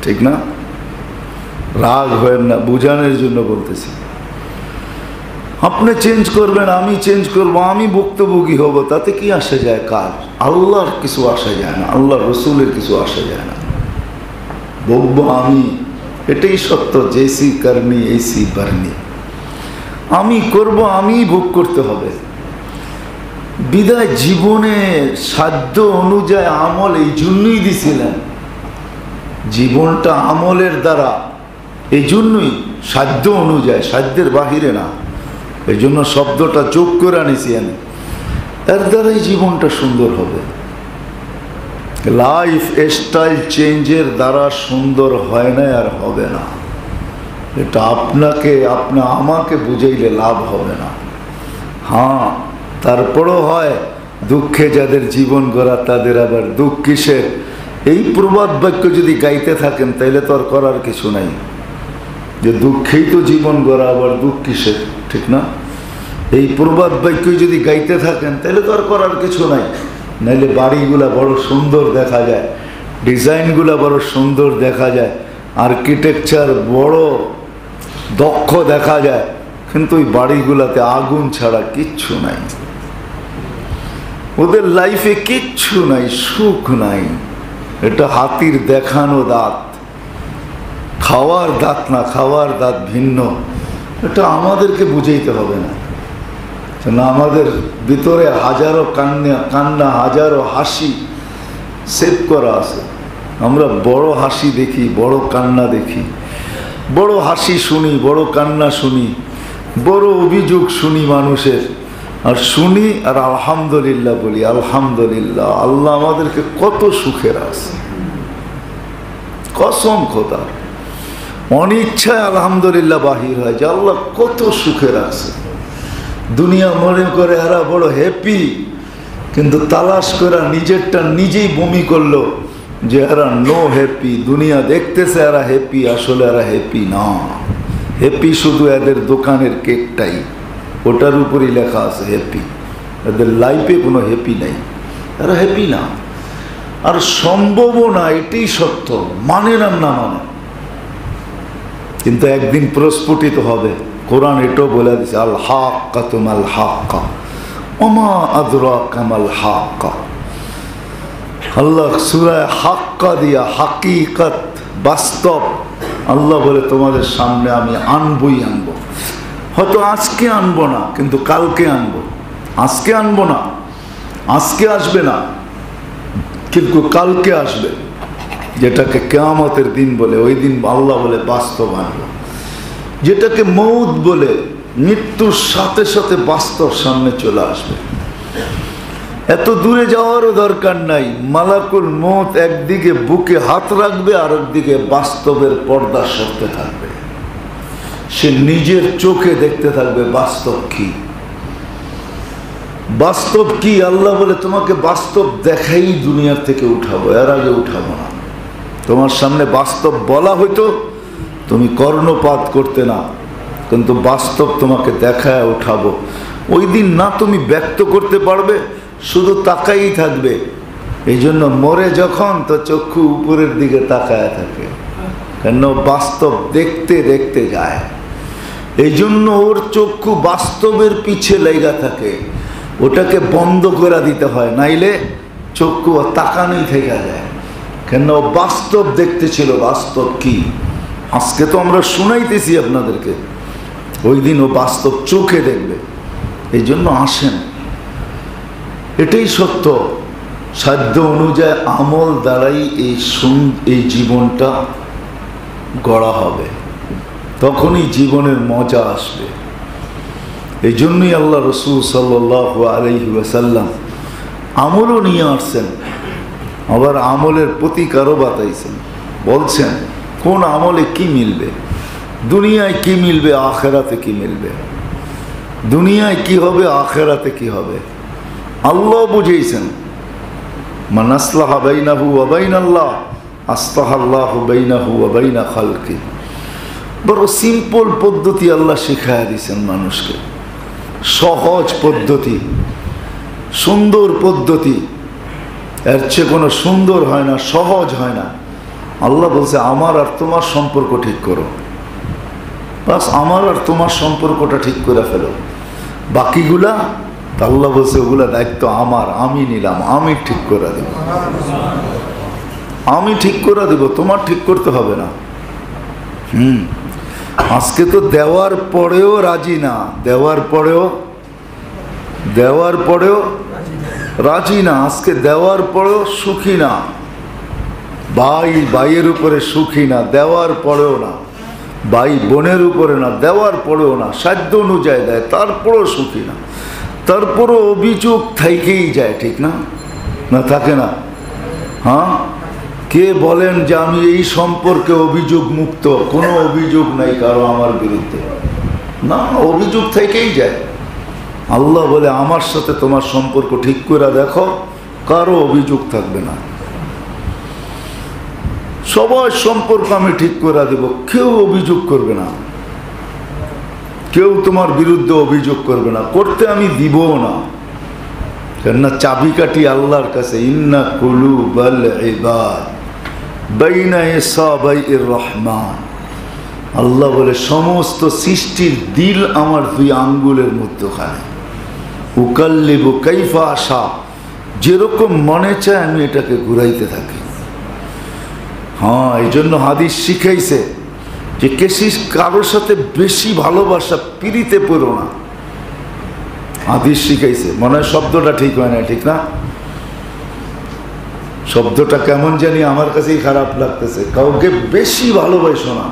ঠিক না? রাগ হয় না, বুঝানোর জন্য বলতেছি। আপনি চেঞ্জ করবেন, আমি চেঞ্জ করবো, আমি ভুক্তভোগী হব, তাতে কি আসা যায় কার? আল্লাহর কিছু আসা যায় না, আল্লাহ রসুলের কিছু আসা যায় না। ভোগবো আমি, এটাই সত্য। জেসি করনি এসি বারনি, আমি করব, আমি ভোগ করতে হবে। বিদায় জীবনে সাধ্য অনুযায়ী আমল এই জন্যই দিছিলেন, জীবনটা আমলের দ্বারা, এই জন্যই সাধ্য অনুযায়ী, সাধ্যের বাহিরে না। এই জন্য শব্দটা যোগ করে আনিছি আমি, এর দ্বারাই জীবনটা সুন্দর হবে। লাইফ স্টাইল চেঞ্জের দ্বারা সুন্দর হয় না আর হবে না, এটা আপনাকে আমাকে বুঝাইলে লাভ হবে না। হ্যাঁ, তারপরও হয় দুঃখে যাদের জীবন গড়া তাদের আবার দুঃখ কিসের? এই প্রবাদ বাক্য যদি গাইতে থাকেন তাইলে তো আর করার কিছু নাই, যে দুঃখেই তো জীবন গড়া, আবার দুঃখ কিসের, ঠিক না? এই প্রবাদ বাক্য যদি গাইতে থাকেন তাহলে তো আর করার কিছু নাই। নাইলে বাড়িগুলা বড় সুন্দর দেখা যায়, ডিজাইনগুলা বড় সুন্দর দেখা যায়, আর্কিটেকচার বড় দক্ষ দেখা যায়, কিন্তু ওই বাড়িগুলাতে আগুন ছাড়া কিচ্ছু নাই, ওদের লাইফে কিচ্ছু নাই, সুখ নাই। এটা হাতির দেখানো দাঁত, খাওয়ার দাঁত না, খাওয়ার দাঁত ভিন্ন। এটা আমাদেরকে বুঝাইতে হবে না, আমাদের ভিতরে হাজারো কান্না, হাজারো হাসি সেভ করা আছে। আমরা বড় হাসি দেখি, বড় কান্না দেখি, বড় হাসি শুনি, বড় কান্না শুনি, বড় অভিযোগ শুনি মানুষের, আর শুনি আর আলহামদুলিল্লাহ বলি। আলহামদুলিল্লাহ, আল্লাহ আমাদেরকে কত সুখে রাখছে, কসম খোদার। অনিচ্ছায় আলহামদুলিল্লাহ বাহির হয় যে আল্লাহ কত সুখে রাখছে। দুনিয়া মনে করে এরা বড় হ্যাপি, কিন্তু তালাশ করে নিজেরটা নিজেই বমি করলো যে এরা নো হ্যাপি। দুনিয়া দেখতেছে এরা হ্যাপি, আসলে এরা হ্যাপি না। হ্যাপি শুধু এদের দোকানের কেকটাই, ওটার উপরই লেখা আছে হ্যাপি। এদের লাইফে কোনো হ্যাপি নেই, এরা হ্যাপি না। আর সম্ভবও না, এটাই সত্য, মানে না মানে। কিন্তু একদিন প্রস্ফুটিত হবে। কোরআন এটাও বলে দিছে, আল হাক্কা তুমাল হাক্কা ওমা আদরাকা মাল হাক্কা। আল্লাহ সূরা হাক্কা দিয়া, হাকিকত, বাস্তব, আল্লাহ বলে তোমাদের সামনে আমি আনবই আনবো। হয়তো আজকে আনবো না, কিন্তু কালকে আনবো। আজকে আনবো না, আজকে আসবে না, কিন্তু কালকে আসবে, যেটাকে কিয়ামতের দিন বলে। ওই দিন আল্লাহ বলে বাস্তব আনবো। যেটাকে মৌত বলে, মৃত্যুর সাথে সাথে বাস্তব সামনে চলে আসবে। এত দূরে যাওয়ারও দরকার নাই। মালাকুল মৌত একদিকে বুকে হাত রাখবে, আর একদিকে বাস্তবের পর্দা সরতে থাকবে। সে নিজের চোখে দেখতে থাকবে বাস্তব কি, বাস্তব কি। আল্লাহ বলে তোমাকে বাস্তব দেখাই দুনিয়ার থেকে উঠাবো, এর আগে উঠাবো না। তোমার সামনে বাস্তব বলা হইতো, তুমি কর্ণপাত করতে না, কিন্তু বাস্তব তোমাকে দেখায় উঠাবো। ওই দিন না তুমি ব্যক্ত করতে পারবে, শুধু তাকাই থাকবে। এই জন্য মরে যখন, তো চক্ষু উপরের দিকে তাকায় থাকে, কেন বাস্তব দেখতে দেখতে যায়। এই জন্য ওর চক্ষু বাস্তবের পিছে লেগা থাকে, ওটাকে বন্ধ করে দিতে হয়, নাইলে চক্ষু তাকানোই থেকে যায়। কেন বাস্তব দেখতে ছিল, বাস্তব কি। আজকে তো আমরা শুনাইতেছি আপনাদেরকে, ওই দিন ও বাস্তব চোখে দেখবে। এই জন্য আসেন, এটাই সত্য। সাধ্য অনুযায়ী আমল দ্বারাই এই জীবনটা গড়া হবে, তখনই জীবনের মজা আসবে। এই জন্যই আল্লাহ রসুল সাল্লাল্লাহু আলাইহি ওয়াসাল্লাম আমলও নিয়ে আসছেন, আবার আমলের প্রতিকারও বাতাইছেন। বলছেন কোন আমলে কি মিলবে, দুনিয়ায় কি মিলবে, আখেরাতে কি মিলবে। দুনিয়ায় কি হবে, আখেরাতে কি হবে, আল্লাহ বুঝেছেন। মান আসলাহা বাইনাহু ওয়া বাইনাল্লাহ আসলাহাল্লাহু বাইনাহু ওয়া বাইনা খালকি। বড় সিম্পল পদ্ধতি আল্লাহ শিখায়া দিয়েছেন মানুষকে, সহজ পদ্ধতি, সুন্দর পদ্ধতি। এর চেয়ে কোনো সুন্দর হয় না, সহজ হয় না। আল্লাহ বলছে আমার আর তোমার সম্পর্ক ঠিক করো, বাস আমার আর তোমার সম্পর্কটা ঠিক করে ফেলো। বাকিগুলা আল্লাহ বলছে ওগুলা দায়িত্ব আমার, আমি নিলাম, আমি ঠিক করে দেব, আমি ঠিক করে দেব, তোমার ঠিক করতে হবে না। আজকে তো দেওয়ার পরেও রাজি না, দেওয়ার পরেও রাজি না। আজকে দেওয়ার পরেও সুখী না, ভাই ভাইয়ের উপরে সুখী না, দেওয়ার পরেও না। ভাই বোনের উপরে না, দেওয়ার পরেও না। সাধ্য অনুযায়ী দেয়, তারপরেও সুখী না, তারপরও অভিযোগ থেকেই যায়, ঠিক না? না থাকে না? হ্যাঁ, কে বলেন যে আমি এই সম্পর্কে অভিযোগ মুক্ত? কোনো অভিযোগ নাই কারো আমার বিরুদ্ধে, না, অভিযোগ থেকেই যায়। আল্লাহ বলে আমার সাথে তোমার সম্পর্ক ঠিক করে দেখো, কারো অভিযোগ থাকবে না। সবার সম্পর্ক আমি ঠিক করে দেব, কেউ অভিযোগ করবে না, কেউ তোমার বিরুদ্ধে অভিযোগ করবে না, করতে আমি দিব না। কেননা চাবিকাঠি আল্লাহর কাছে। ইন্না কুলুবাল ইবাদ বাইনা ইসাবাইর রহমান। আল্লাহ বলে সমস্ত সৃষ্টির দিল আমার দুই আঙ্গুলের মধ্যখানে। উকাল্লিবু কাইফা আশা, যেরকম মনে চায় আমি এটাকে ঘুরাইতে থাকি। হ্যাঁ, এই জন্য হাদিস শিখাইছে যে কারোর সাথে বেশি ভালোবাসা পিরিতে পড়ো না। হাদিস শিখাইছে, মনে হয় শব্দটা ঠিক হয় না, ঠিক না? শব্দটা কেমন জানি আমার কাছেই খারাপ লাগতেছে। কাউকে বেশি ভালোবাসো না।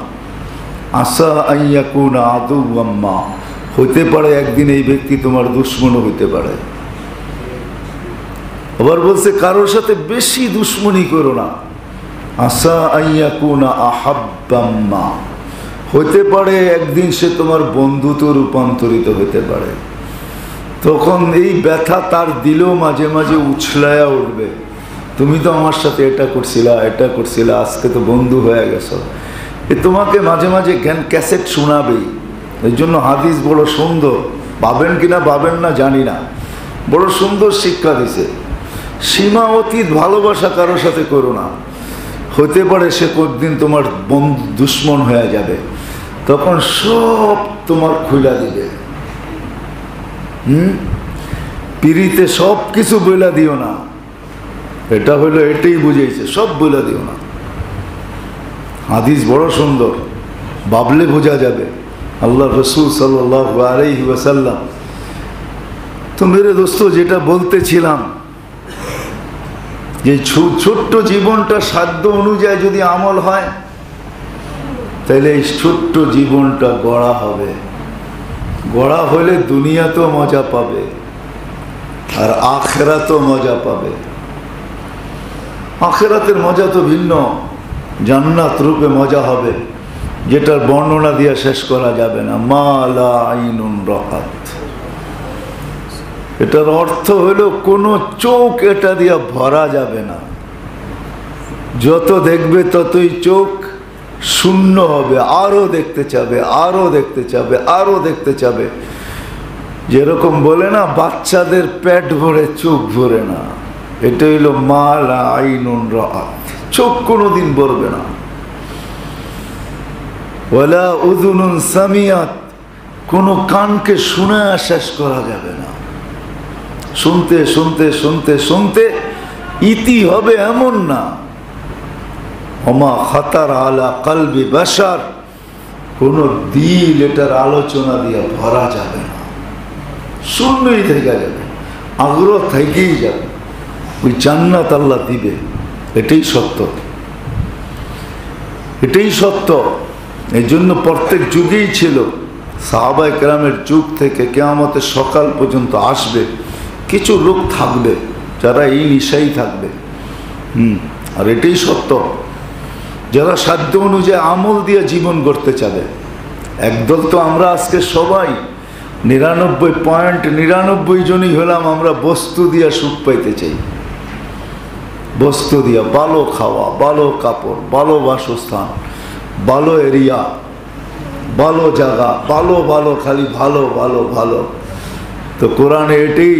আসা আইয়াকুনা আদুওয়াম মা, হইতে পারে একদিন এই ব্যক্তি তোমার দুশমনও হইতে পারে। আবার বলছে কারোর সাথে বেশি দুশমনি করো না। আসা আইয়াকুনা আহাব্বাম মা, হইতে পারে একদিন সে তোমার বন্ধুতে রূপান্তরিত হইতে পারে। তখন এই ব্যথা তার দিলেও মাঝে মাঝে উছলায়া উঠবে, তুমি তো আমার সাথে এটা করছিলা, আজকে তো বন্ধু হয়ে গেছো। এ তোমাকে মাঝে মাঝে জ্ঞান ক্যাসেট শোনাবেই। এই জন্য হাদিস বড় সুন্দর, পাবেন কিনা পাবেন না জানি না, বড় সুন্দর শিক্ষা দিছে। সীমা অতীত ভালোবাসা কারোর সাথে করো না, হতে পারে সে কয়েকদিন তোমার বন্ধু দুশ্মন হয়ে যাবে, তখন সব তোমার খুলা দিবে। পিড়িতে সব কিছু বইলা দিও না, এটা হইলো এটাই বুঝেছে, সব বইলা দিও না। হাদিস বড় সুন্দর, ভাবলে বোঝা যাবে। আল্লাহ রসুল সাল্লাল্লাহু আলাইহি ওয়াসাল্লাম। তো মেরে দোস্ত, যেটা বলতেছিলাম যে ছোট্ট জীবনটা সাধ্য অনুযায়ী যদি আমল হয়, তাহলে এই ছোট্ট জীবনটা গড়া হবে। গড়া হলে দুনিয়াতেও মজা পাবে আর আখিরাতেও মজা পাবে। আখিরাতের মজা তো ভিন্ন, জান্নাত রূপে মজা হবে, যেটার বর্ণনা দিয়ে শেষ করা যাবে না। মা লা আইনুন রাআত, এটার অর্থ হলো কোনো চোখ এটা দিয়ে ভরা যাবে না। যত দেখবে ততই চোখ শূন্য হবে, আরো দেখতে চাবে, আরো দেখতে চাবে, আরো দেখতে চাবে। যেরকম বলে না, বাচ্চাদের পেট ভরে চোখ ভরে না, এটা হইল মা লা আইনুন রাআত, চোখ কোনোদিন ভরবে না। ওয়ালা উযুনুন সামিয়াত, কোনো কানকে শুনে শেষ করা যাবে না। শুনতে শুনতে শুনতে শুনতে ইতি হবে এমন না। ওমা খাতার আলা কলবি বাশার, কোন দিল এটার আলোচনা দিয়ে ভরা যাবে না, শূন্যই থেকে যাবে, আগ্রহ থেকেই যাবে। ওই জান্নাত আল্লাহ দিবে, এটাই সত্য, এটাই সত্য। এই জন্য প্রত্যেক যুগেই ছিল, সাহাবায়ে কেরামের যুগ থেকে কিয়ামতের সকাল পর্যন্ত আসবে কিছু লোক থাকবে যারা এই নিশাই থাকবে। আর এটাই সত্য, যারা সাধ্য অনুযায়ী আমল দিয়ে জীবন গড়তে চাবে। একদল তো আমরা আজকে সবাই 99.99 জনই হলাম, আমরা বস্তু দিয়া সুখ পাইতে চাই। বস্তু দিয়া ভালো খাওয়া, ভালো কাপড়, ভালো বাসস্থান, ভালো এরিয়া, ভালো জায়গা, ভালো ভালো, খালি ভালো ভালো ভালো। তো কোরআনে এটাই,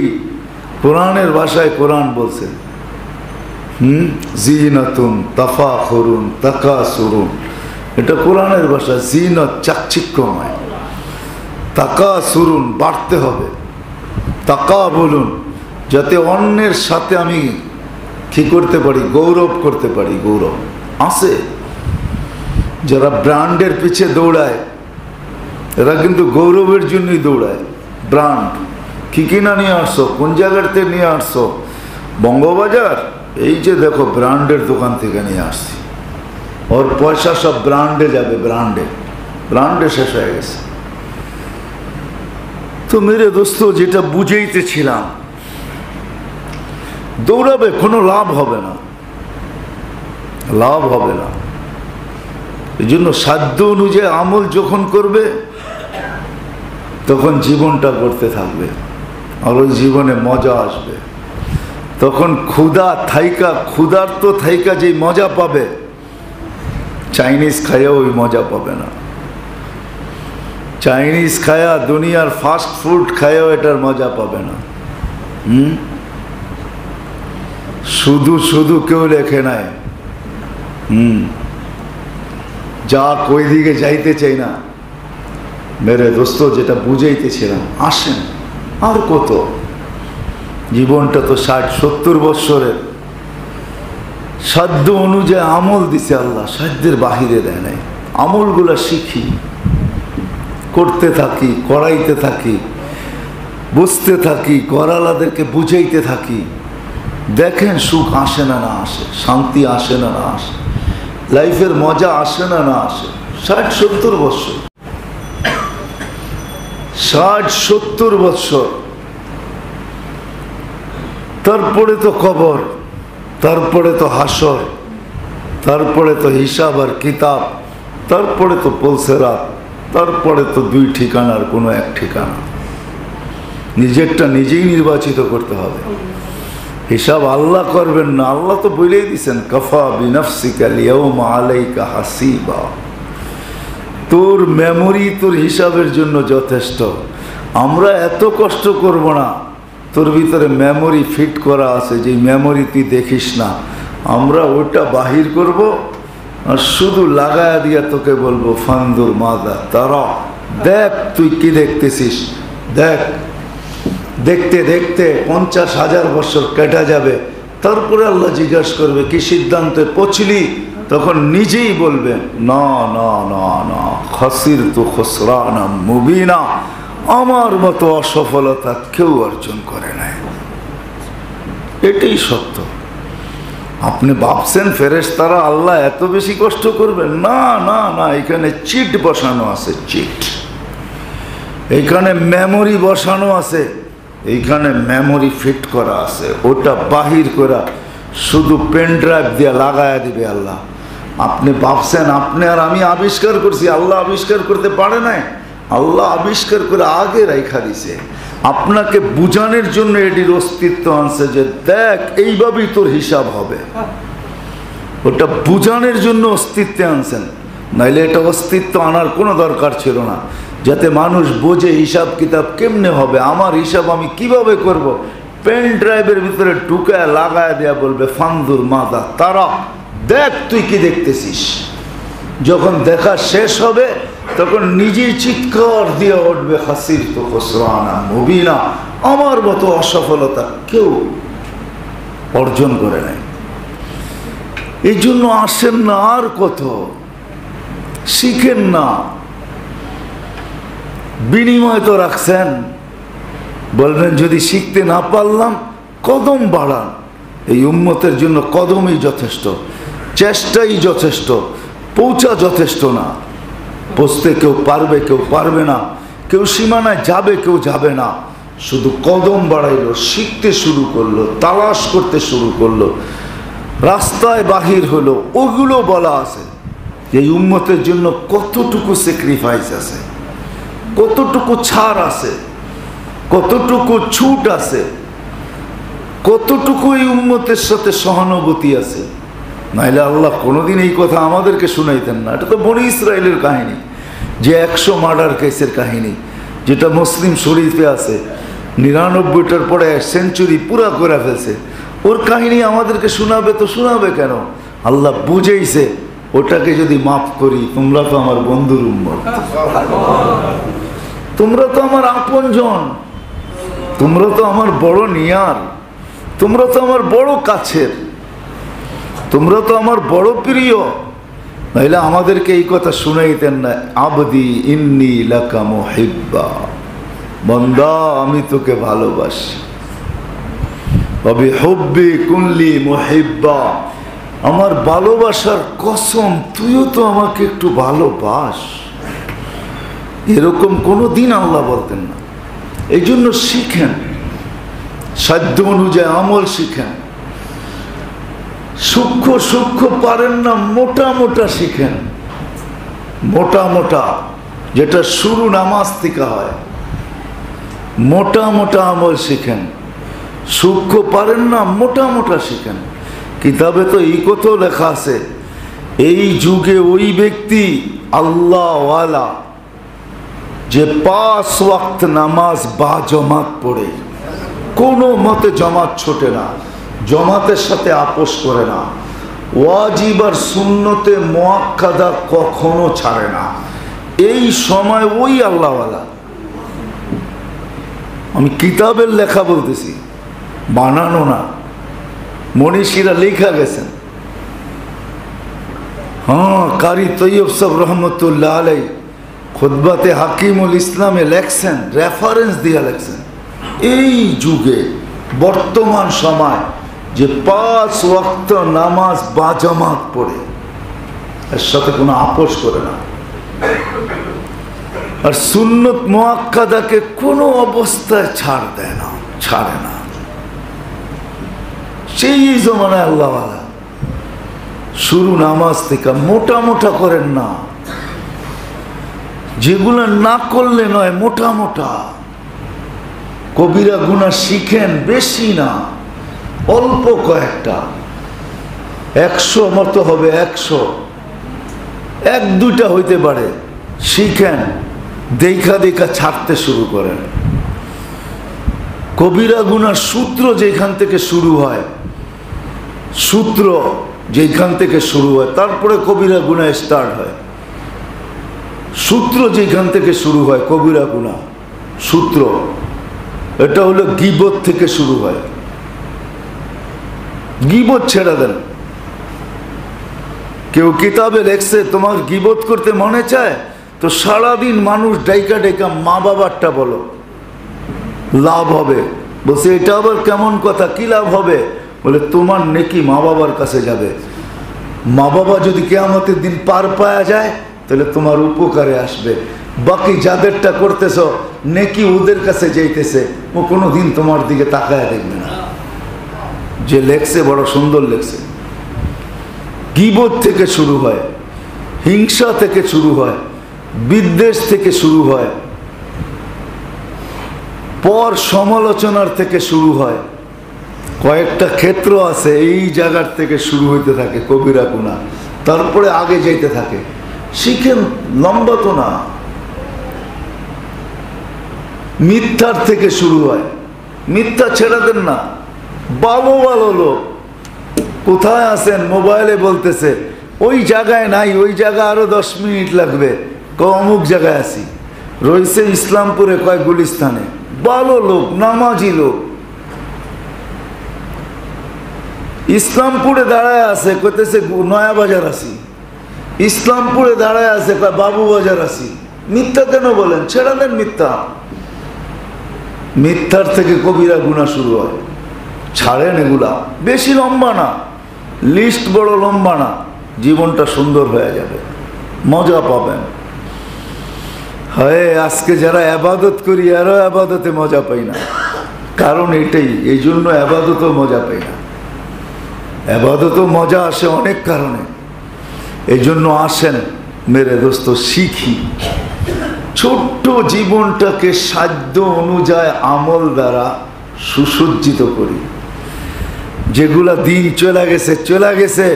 কোরআনের ভাষায় কোরআন বলছে, জিনাতুন তাফাখুরুন তাকাসুরুন, এটা কোরআনের ভাষা। জিনাত চাকচিক্যময়, তাকাসুরুন বাড়তে হবে, তাকা বলুন, যাতে অন্যের সাথে আমি কি করতে পারি, গৌরব করতে পারি। গৌরব আছে, যারা ব্র্যান্ডের পিছে দৌড়ায় এরা কিন্তু গৌরবের জন্যই দৌড়ায়। ব্র্যান্ড কি কিনা নিয়ে আসছো, কোন জায়গাতে নিয়ে আসছো, বঙ্গবাজার, এই যে দেখো ব্র্যান্ডের দোকান থেকে নিয়ে আসছি, ওর পয়সা সব ব্র্যান্ডে যাবে, ব্র্যান্ডে, ব্র্যান্ডে শেষ হয়ে গেছে। তো মেরে দোস্ত, যেটা বুঝাইতেছিলাম, দৌড়াবে, কোনো লাভ হবে না, লাভ হবে না। এই জন্য সাধ্য অনুযায়ী আমল যখন করবে তখন জীবনটা করতে থাকবে, আর ওই জীবনে মজা আসবে। তখন ক্ষুধার্ত থাইকা যে মজা পাবে, চাইনিজ খায়া ওই মজা পাবে না। চাইনিজ খায়া, দুনিয়ার ফাস্ট ফুড খায়াও এটার মজা পাবে না। শুধু শুধু কেউ লেখে নাই, যা কই দিকে যাইতে চাই না। মেরে দোস্ত, যেটা বুঝাইতেছিলাম, আসেন আর কত, জীবনটা তো 60-70 বৎসরের। সাধ্য অনুযায়ী আমল দিছে আল্লাহ, সাধ্যের বাহিরে দেয় নাই। আমলগুলা শিখি, করতে থাকি, করাইতে থাকি, বুঝতে থাকি, করালাদেরকে বুঝাইতে থাকি, দেখেন সুখ আসে না না আসে, শান্তি আসে না না আসে, লাইফের মজা আসে না না আসে। 60-70 বছর, 60-70 বছর, তারপরে তো কবর, তারপরে তো হাসর, তারপরে তো হিসাব আর কিতাব, তারপরে তো পুলসিরাত, তারপরে তো 2 ঠিকানার কোনো এক ঠিকানা। নিজেরটা নিজেই নির্বাচিত করতে হবে। হিসাব আল্লাহ করবেন না, আল্লাহ তো বলেই দিছেন কাফা বিনাফসিকা আল-ইয়াওমা আলাইকা হাসিবা। তোর মেমোরি তোর হিসাবের জন্য যথেষ্ট। আমরা এত কষ্ট করব না, তোর ভিতরে মেমোরি ফিট করা আছে, যে মেমোরি তুই দেখিস না, আমরা ওটা বাহির করব আর শুধু লাগায়া দিয়া তোকে বলবো ফান্দুর মাদা তারা, দেখ তুই কি দেখতেছিস, দেখ। দেখতে দেখতে 50,000 বছর কেটে যাবে, তারপরে আল্লাহ জিজ্ঞাসা করবে কি সিদ্ধান্তে পৌঁছলি, তখন নিজেই বলবেন না না না না, খাসির তো খুসরানা মুবিনা, আমার মতো অসফলতা কেউ অর্জন করে নাই। এটাই সত্য। আপনি ভাবছেন ফেরেশতারা আল্লাহ এত বেশি কষ্ট করবেন? না না না, এখানে চিট বসানো আছে, চিট। এখানে মেমোরি বসানো আছে, এইখানে মেমোরি ফিট করা আছে, ওটা বাহির করা শুধু পেন ড্রাইভ দিয়ে লাগায়া দিবে আল্লাহ। আপনি ভাবছেন আপনি আর আমি আবিষ্কার করছি, আল্লাহ আবিষ্কার করতে পারে নাই। আল্লাহ আবিষ্কার করে আগে রাইখা দিছে, আপনাকে বুঝানোর জন্য এটির অস্তিত্ব আনছে যে দেখ এইভাবেই তোর হিসাব হবে। ওটা বুঝানোর জন্য অস্তিত্বে আনছেন, নাইলে এটা অস্তিত্ব আনার কোনো দরকার ছিল না। যাতে মানুষ বোঝে হিসাব কিতাব কেমনে হবে, আমার হিসাব আমি কিভাবে করব। পেন ড্রাইভের ভিতরে ঢুকায় লাগায় দেয়া বলবে ফান্দুর মাদা তারা, দেখ তুই কি দেখতেছিস। যখন দেখা শেষ হবে তখন নিজেই চিৎকার দিয়ে উঠবে হাসির তো খুসরানা মুবিনা, আমার মতো অসফলতা কেউ অর্জন করে নাই। এই জন্য আসেন না, আর কত শিখেন না। বিনিময় তো রাখছেন, বলবেন যদি শিখতে না পারলাম কদম বাড়ান। এই উম্মতের জন্য কদমই যথেষ্ট, চেষ্টাই যথেষ্ট, পৌঁছা যথেষ্ট না। পৌঁছতে কেউ পারবে কেউ পারবে না, কেউ সীমানায় যাবে কেউ যাবে না। শুধু কদম বাড়াইলো, শিখতে শুরু করলো, তালাশ করতে শুরু করলো, রাস্তায় বাহির হলো। ওগুলো বলা আছে যে এই উম্মতের জন্য কতটুকু স্যাক্রিফাইস আছে, কতটুকু ছাড় আছে, কতটুকু ছুট আছে, কতটুকু এই উম্মতের সাথে সহানুভূতি আছে। নাইলে আল্লাহ কোনোদিন এই কথা আমাদেরকে শুনাইতেন না। এটা তো বনি ইসরায়েলের কাহিনী, যে 100 মার্ডার কেসের কাহিনী, যেটা মুসলিম শরীফে আছে। 99টার পরে সেঞ্চুরি পুরা করে ফেলছে, ওর কাহিনী আমাদেরকে শোনাবে তো শোনাবে কেন? আল্লাহ বুঝেইছে ওটাকে যদি মাফ করি, তোমরা তো আমার বন্ধুর উম্মত, তোমরা তো আমার আপনজন, তোমরা তো আমার বড় নিয়ার, তোমরা তো আমার বড় কাছের, তোমরা তো আমার বড় প্রিয়। নাইলে আমাদেরকে এই কথা শুনাইতেন না, আবদি ইন্নী লাকা মুহিব্বা, বান্দা আমি তোকে ভালোবাসি, বিহুব্বি কুনলি মুহিব্বা, আমার ভালোবাসার কসম তুইও তো আমাকে একটু ভালোবাস। এরকম কোনো দিন আল্লাহ বলতেন না। এই জন্য শিখেন, সাধ্য অনুযায়ী আমল শিখেন। সূক্ষ্ম সূক্ষ্ম পারেন না, মোটা মোটা শিখেন, মোটা মোটা, যেটা শুরু নামাজ থেকে হয়। মোটা মোটা আমল শিখেন। সূক্ষ্ম পারেন না, মোটা মোটা শিখেন। কিতাবে তো এই কথাও লেখা আছে, এই যুগে ওই ব্যক্তি আল্লাহওয়ালা যে 5 ওয়াক্ত নামাজ বা জমাত পড়ে, কোনো মতে জমাত ছোটে না, জমাতের সাথে আপোষ করে না, ওয়াজিব আর সুন্নতে মুআক্কাদা কখনো ছাড়ে না, এই সময় ওই আল্লাহওয়ালা। আমি কিতাবের লেখা বলতেছি, বানানো না, মনীষীরা লেখা গেছেন। হ্যাঁ, কারি তৈয়ব সাহেব রহমতুল্লাহ আলাই খুতবাতে হাকিমুল ইসলামে লেখছেন, রেফারেন্স দিয়ে লেখছেন, এই যুগে বর্তমান সময় যে 5 ওয়াক্ত নামাজ বাজামাত পড়ে, এর সাথে কোনো আপোষ করে না, আর সুন্নত মুআক্কাদাকে কোনো অবস্থায় ছাড় দেয় না, ছাড়ে না। সেই জমানায় আল্লাহওয়ালা শুরু নামাজ থেকে মোটা মোটা করেন না, যেগুলো না করলে নয়, মোটা মোটা কবিরা গুনাহ শিখেন, বেশি না, অল্প কয়েকটা, 100 মতো হবে, 100, 1-2টা হইতে পারে, শিখেন, দেখা দেখা ছাড়তে শুরু করেন। কবিরা গুনার সূত্র যেখান থেকে শুরু হয়, সূত্র যেখান থেকে শুরু হয়, তারপরে কবিরা গুনাহ স্টার্ট হয়। সূত্র যেখান থেকে শুরু হয় কবিরা গুনাহ, সূত্র এটা হলো গীবত থেকে শুরু হয়। গীবত ছেড়ে দেন। কেউ কিতাবে লেখছে তোমার গীবত করতে মনে চায় তো সারাদিন মানুষ ডাইকা ডাইকা মা বাবারটা বলো, লাভ হবে। বলছে এটা আবার কেমন কথা, কি লাভ হবে? বলে তোমার নেকি মা বাবার কাছে যাবে, মা বাবা যদি কিয়ামতের দিন পার পাওয়া যায় তাহলে তোমার উপকারে আসবে। বাকি যাদেরটা করতেছ নেকি ওদের কাছে যাইতেছে, ও কোনো দিন তোমার দিকে তাকায় দেখবে না। যে লেখছে বড় সুন্দর লেখছে। গীবত থেকে শুরু হয়, হিংসা থেকে শুরু হয়, বিদ্বেষ থেকে শুরু হয়, পর সমালোচনার থেকে শুরু হয়। কয়েকটা ক্ষেত্র আছে এই জায়গার থেকে শুরু হইতে থাকে কবিরা গুনাহ, তারপরে আগে যাইতে থাকে। শিখেন, লম্বা তো না। মিথ্যার থেকে শুরু হয়, মিথ্যা ছেড়ে দেন না। ভালো ভালো লোক কোথায় আছেন মোবাইলে বলতেছে ওই জায়গায় নাই, ওই জায়গায় আরো 10 মিনিট লাগবে, অমুক জায়গায় আছি, রয়েছে ইসলামপুরে, কয় গুলিস্তানে। ভালো লোক, নামাজি লোক, ইসলামপুরে দাঁড়ায় আছে, কইতেছে নয়া বাজার আছি। ইসলামপুরে দাঁড়ায় আছে, কয় বাবু বাজার আছি। মিথ্যা কেন বলেন? ছেড়ে দেন মিথ্যা। মিথ্যার থেকে কবিরা গুনাহ শুরু হয়, ছাড়েন এগুলা। বেশি লম্বা না, লিস্ট বড় লম্বা না, জীবনটা সুন্দর হয়ে যাবে, মজা পাবেন। হয় আজকে যারা আবাদত করি আরো আবাদতে মজা পাই না, কারণ এটাই, এই জন্য আবাদতও মজা পাই না। আবাদতও মজা আসে অনেক কারণে, এই জন্য আসেন মেরে দোস্ত, শিখি। ছোট্ট জীবনটাকে সাধ্য অনুযায়ী আমল দ্বারা সুসজ্জিত করি। যেগুলা দিন চলে গেছে চলে গেছে,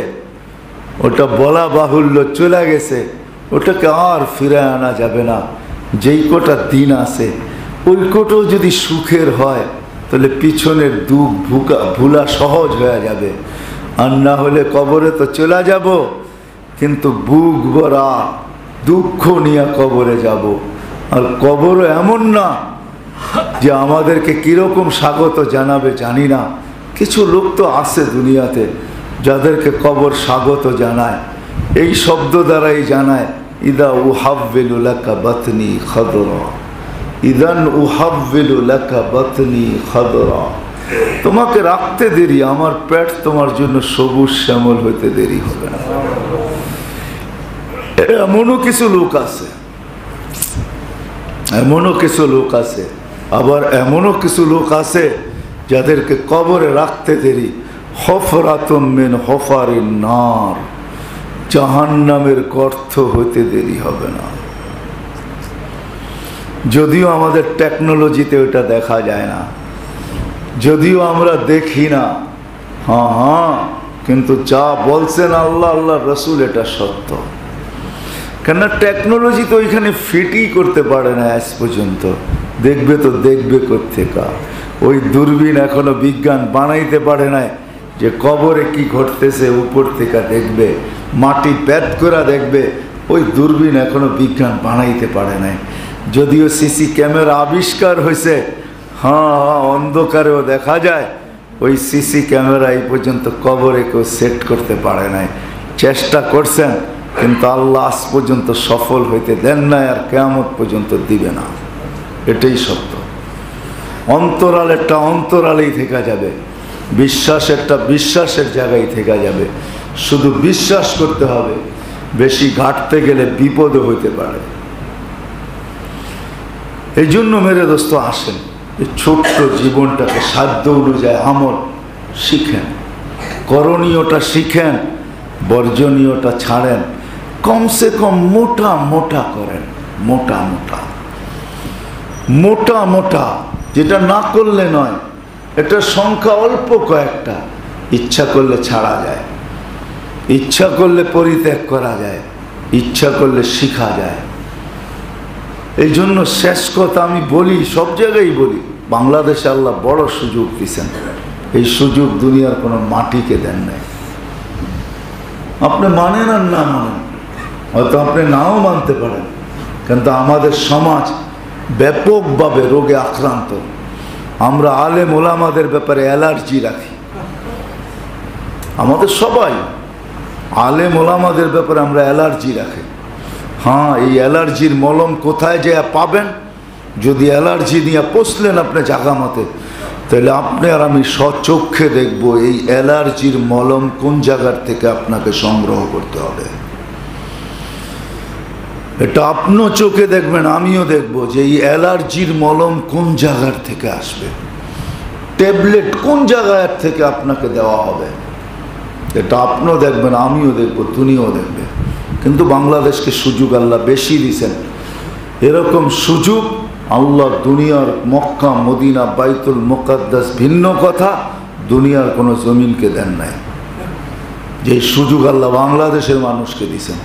ওটা বলা বাহুল্য, চলে গেছে, ওটাকে আর ফিরে আনা যাবে না। যেই কটা দিন আছে ওই কটাও যদি সুখের হয় তাহলে পিছনের দুঃখ ভুলা সহজ হয়ে যাবে। আর না হলে কবরে তো চলে যাব, কিন্তু বুক ভরা দুঃখ নিয়ে কবরে যাব। আর কবরও এমন না যে আমাদেরকে কিরকম স্বাগত জানাবে জানি না। কিছু লোক তো আছে দুনিয়াতে যাদেরকে কবর স্বাগত জানায়, এই শব্দ দ্বারাই জানায়, ইদা উহাব্বিলু লাকা বাতনি খাদরা, ইদান উহাব্বিলু লাকা বাতনি খাদরা। তোমাকে রাখতে দেরি, আমার পেট তোমার জন্য সবুজ শ্যামল হইতে দেরি হবে না। এমনও কিছু লোক আছে, এমনও কিছু লোক আছে, আবার এমনও কিছু লোক আছে যাদেরকে কবরে রাখতে দেরি। হফরাতুম মিন হফারিন নার, জাহান্নামের গর্ত হইতে দেরি হবে না। যদিও আমাদের টেকনোলজিতে ওটা দেখা যায় না, যদিও আমরা দেখি না, হ্যাঁ, কিন্তু যা বলছেন আল্লাহ, আল্লাহ রসুল, এটা সত্য। কেননা টেকনোলজি তো ওইখানে ফিটই করতে পারে না আজ পর্যন্ত। দেখবে তো দেখবে কোত্থেকা? ওই দূরবীন এখনো বিজ্ঞান বানাইতে পারে না যে কবরে কি ঘটতেছে উপর থেকে দেখবে, মাটি প্যাদ করে দেখবে। ওই দূরবীন এখনো বিজ্ঞান বানাইতে পারে নাই। যদিও সিসি ক্যামেরা আবিষ্কার হয়েছে, হ্যাঁ, অন্ধকারেও দেখা যায়, ওই সিসি ক্যামেরা এই পর্যন্ত কবরে কেউ সেট করতে পারে নাই। চেষ্টা করছেন, কিন্তু আল্লাহ আজ পর্যন্ত সফল হইতে দেন নাই, আর কিয়ামত পর্যন্ত দিবে না। এটাই সত্য। অন্তরালেরটা অন্তরালেই থেকে যাবে। বিশ্বাস একটা বিশ্বাসের জায়গায় থেকে যাবে। শুধু বিশ্বাস করতে হবে, বেশি ঘাটতে গেলে বিপদও হইতে পারে। এই জন্য মেরে দোস্ত আসেন, এই ছোট্ট জীবনটাকে সাধ্য অনুযায়ী আমল শিখেন, করণীয়টা শিখেন, বর্জনীয়টা ছাড়েন। কমসে কম মোটা মোটা করেন, মোটা মোটা মোটা মোটা, যেটা না করলে নয়। এটা সংখ্যা অল্প কয়েকটা, ইচ্ছা করলে ছাড়া যায়, ইচ্ছা করলে পরিত্যাগ করা যায়, ইচ্ছা করলে শিখা যায়। এই জন্য শেষ কথা আমি বলি, সব জায়গায় বলি, বাংলাদেশে আল্লাহ বড় সুযোগ দিয়েছেন। এই সুযোগ দুনিয়ার কোনো মাটিকে দেন নাই। আপনি মানেন আর না মানেন, হয়তো আপনি নাও মানতে পারেন, কিন্তু আমাদের সমাজ ব্যাপকভাবে রোগে আক্রান্ত। আমরা আলেম ওলামাদের ব্যাপারে অ্যালার্জি রাখি। আমাদের সবাই আলেম ওলামাদের ব্যাপারে আমরা অ্যালার্জি রাখি। হ্যাঁ, এই অ্যালার্জির মলম কোথায় যায় পাবেন? যদি অ্যালার্জি নিয়ে পৌঁছলেন আপনি জাগা মতে, তাহলে আপনি আর আমি স্বচক্ষে দেখব এই অ্যালার্জির মলম কোন জায়গার থেকে আপনাকে সংগ্রহ করতে হবে। এটা আপনিও চোখে দেখবেন, আমিও দেখব যে এই অ্যালার্জির মলম কোন জায়গার থেকে আসবে, ট্যাবলেট কোন জায়গার থেকে আপনাকে দেওয়া হবে। এটা আপনিও দেখবেন, আমিও দেখব, তুমিও দেখবে। কিন্তু বাংলাদেশকে সুযোগ আল্লাহ বেশি দিয়েছেন। এরকম সুযোগ আল্লাহ দুনিয়ার মক্কা মদিনা বাইতুল মুকাদ্দাস ভিন্ন কথা, দুনিয়ার কোনো জমিনকে দেন নাই। যে সুযোগ আল্লাহ বাংলাদেশের মানুষকে দিয়েছেন।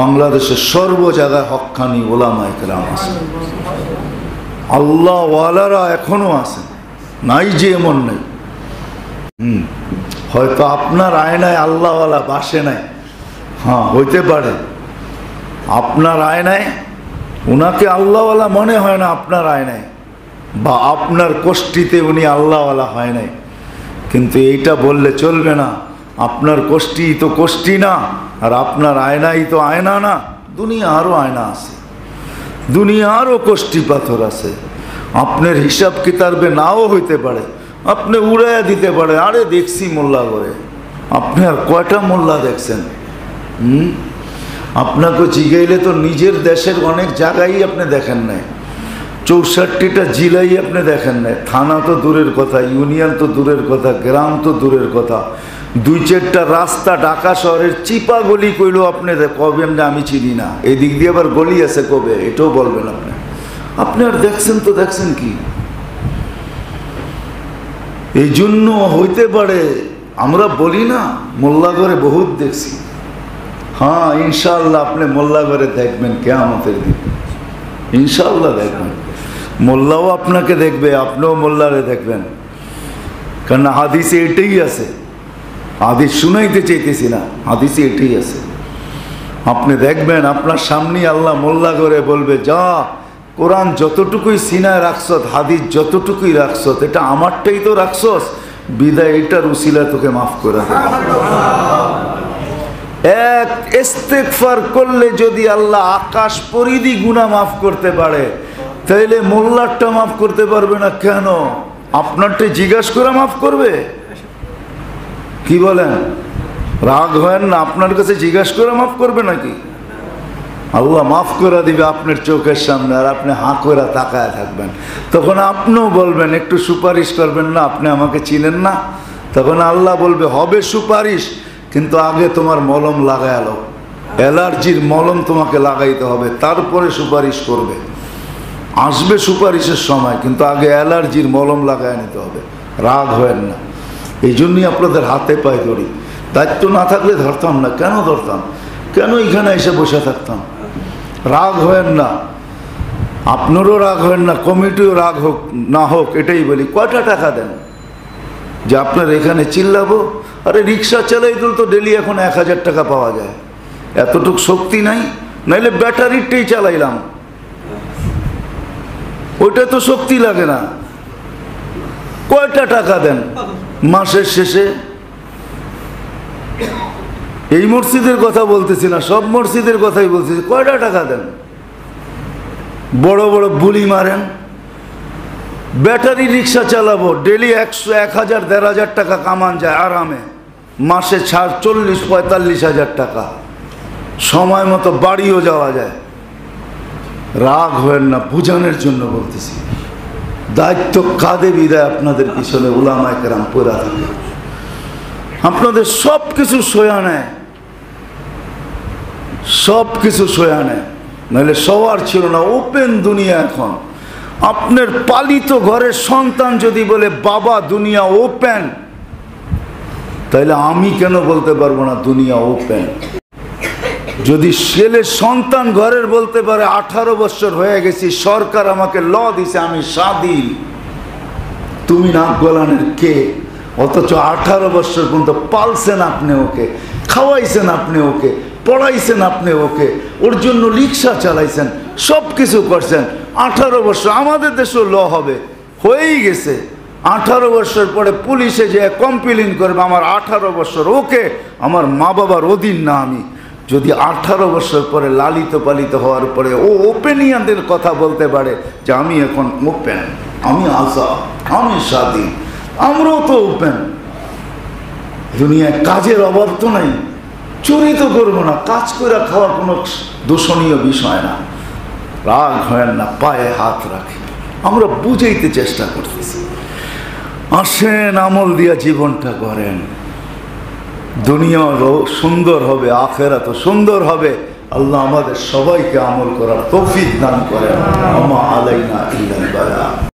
বাংলাদেশের সর্ব জায়গায় হক্কানি ওলামায়ে কেরাম আছেন, আল্লাহ ওয়ালারা এখনো আছেন, নাই যে এমন নেই। হয়তো আপনার আয়নায় আল্লাহওয়ালা বাসে নাই, হ্যাঁ হইতে পারে। আপনার আয়নায় উনাকে আল্লাহওয়ালা মনে হয় না, আপনার আয়নায়, বা আপনার কোষ্ঠীতে উনি আল্লাহওয়ালা হয় নাই। কিন্তু এইটা বললে চলবে না, আপনার কোষ্ঠী তো কোষ্ঠী না, আর আপনার আয়নাই তো আয়না না। দুনিয়া আরও আয়না আছে, দুনিয়া আরও কোষ্ঠী পাথর আছে। আপনার হিসাব কিতাবে নাও হইতে পারে, আপনি উড়াইয়া দিতে পারে, আরে দেখছি মোল্লা করে। আপনি আর কয়টা মোল্লা দেখছেন? আপনাকে জিগাইলে তো নিজের দেশের অনেক জায়গায় আপনি দেখেন নাই, 64টা জেলাই আপনি দেখেন নাই। থানা তো দূরের কথা, ইউনিয়ন তো দূরের কথা, গ্রাম তো দূরের কথা, 2-4টা রাস্তা ঢাকা শহরের চিপা গলি কইলেও আপনি কবেন না আমি চিনি না, এই দিক দিয়ে আবার গলি আছে কবে, এটাও বলবেন আপনি। আপনি আর দেখছেন তো দেখছেন কি? এই জন্য হইতে পারে আমরা বলি না মোল্লাগড়ে বহুত দেখছি। হ্যাঁ, ইনশাআল্লাহ আপনি মোল্লাগড়ে দেখবেন কিয়ামতের দিন, ইনশাআল্লাহ দেখবেন। মোল্লাও আপনাকে দেখবে, আপনিও মোল্লারে দেখবেন। কারণ হাদিসে এটাই আছে, হাদিস শুনাইতে চাইতেছি না, হাদিসে এটাই আছে। আপনি দেখবেন আপনার সামনে আল্লাহ মোল্লা করে বলবে, যা কোরআন যতটুকুই সিনায় রাখছত, হাদিস যতটুকুই রাখছত, এটা আমারটাই তো রাখছস, বিদায় এটার উসিলা তোকে মাফ করে দেবে। এক ইস্তেগফার করলে যদি আল্লাহ আকাশ পরিধি গুনাহ মাফ করতে পারে, তাইলে মোল্লারটা মাফ করতে পারবে না কেন? আপনারটা জিজ্ঞাসা করে মাফ করবে? কি বলেন? রাগ হয় না? আপনার কাছে জিজ্ঞাসা করে মাফ করবে নাকি? আল্লাহ মাফ করে দিবে আপনার চোখের সামনে, আর আপনি হাঁ করে তাকায় থাকবেন। তখন আপনিও বলবেন, একটু সুপারিশ করবেন না, আপনি আমাকে চিনেন না? তখন আল্লাহ বলবে, হবে সুপারিশ, কিন্তু আগে তোমার মলম লাগায়ালো, অ্যালার্জির মলম তোমাকে লাগাইতে হবে, তারপরে সুপারিশ করবে। আসবে সুপারিশের সময়, কিন্তু আগে অ্যালার্জির মলম লাগায় নিতে হবে। রাগ হয় না, এই জন্যই আপনাদের হাতে পায়ে ধরি। দায়িত্ব না থাকলে ধরতাম না। কেন ধরতাম? কেন এখানে এসে বসে থাকতাম? রাগ হয় না, আপনারও রাগ হয় না, কমিটিও রাগ হোক না হোক, এটাই বলি। কয়টা টাকা দেন যে আপনার এখানে চিল্লাবো? আরে রিক্সা চালাই তো ডেলি এখন 1000 টাকা পাওয়া যায়, এতটুক শক্তি নাই। নাইলে ব্যাটারিটাই চালাইলাম, ওইটা তো শক্তি লাগে না। কয়টা টাকা দেন মাসের শেষে? এই মসজিদের কথা বলতেছি না, সব মসজিদের কথাই বলতেছি। কয়টা টাকা দেন? বড় বড় বুলি মারেন, ব্যাটারি রিক্সা চালাবো, ডেলি 100, 1000, 1500 টাকা কামান যায় আরামে, মাসে 40-45 হাজার টাকা, সময় মতো বাড়িও যাওয়া যায়। রাগ হবেন না, বুঝানোর জন্য বলতেছি। দায়িত্ব কাঁধে বিদায় আপনাদের পিছনে উলামায়ে কেরাম পড়া থাকে, আপনাদের সব কিছু সয়া নেয়, সব কিছু সয়া নেয়। নাহলে সবার ছিল না, ওপেন দুনিয়া এখন। আপনার পালিত ঘরের সন্তান যদি বলে বাবা দুনিয়া ওপেন, তাহলে আমি কেন বলতে পারবো না দুনিয়া ওপেন? যদি ছেলে সন্তান ঘরের বলতে পারে 18 বছর হয়ে গেছি, সরকার আমাকে ল দিছে, আমি স্বাধীন, তুমি নাক গলানের কে? অথচ 18 বছর পর্যন্ত পালছেন আপনি ওকে, খাওয়াইছেন আপনি ওকে, পড়াইছেন আপনি ওকে, ওর জন্য রিক্সা চালাইছেন, সব কিছু করছেন। 18 বছর আমাদের দেশেও ল হবে, হয়েই গেছে। 18 বছর পরে পুলিশে যে কমপ্লেইন করবে আমার 18 বছর, ওকে আমার মা বাবার অধীন না আমি। যদি 18 বছর পরে লালিত পালিত হওয়ার পরে ও ওপেনিয়ানদের কথা বলতে পারে যে আমি এখন ওপেন, আমি আজাদ, আমি স্বাধীন, আমরাও তো ওপেন। দুনিয়ায় কাজের অভাব তো নাই, চুরি তো করবো না, কাজ করে খাওয়ার কোনো দূষণীয় বিষয় না। রাগ হয় না, পায়ে হাত রাখে, আমরা বুঝাইতে চেষ্টা করতেছি। আসেন আমল দিয়া জীবনটা করেন, দুনিয়া সুন্দর হবে, আখেরাত সুন্দর হবে। আল্লাহ আমাদের সবাইকে আমল করার তৌফিক দান করেন। আমা আলাইনা ইল্লাল বালাগ।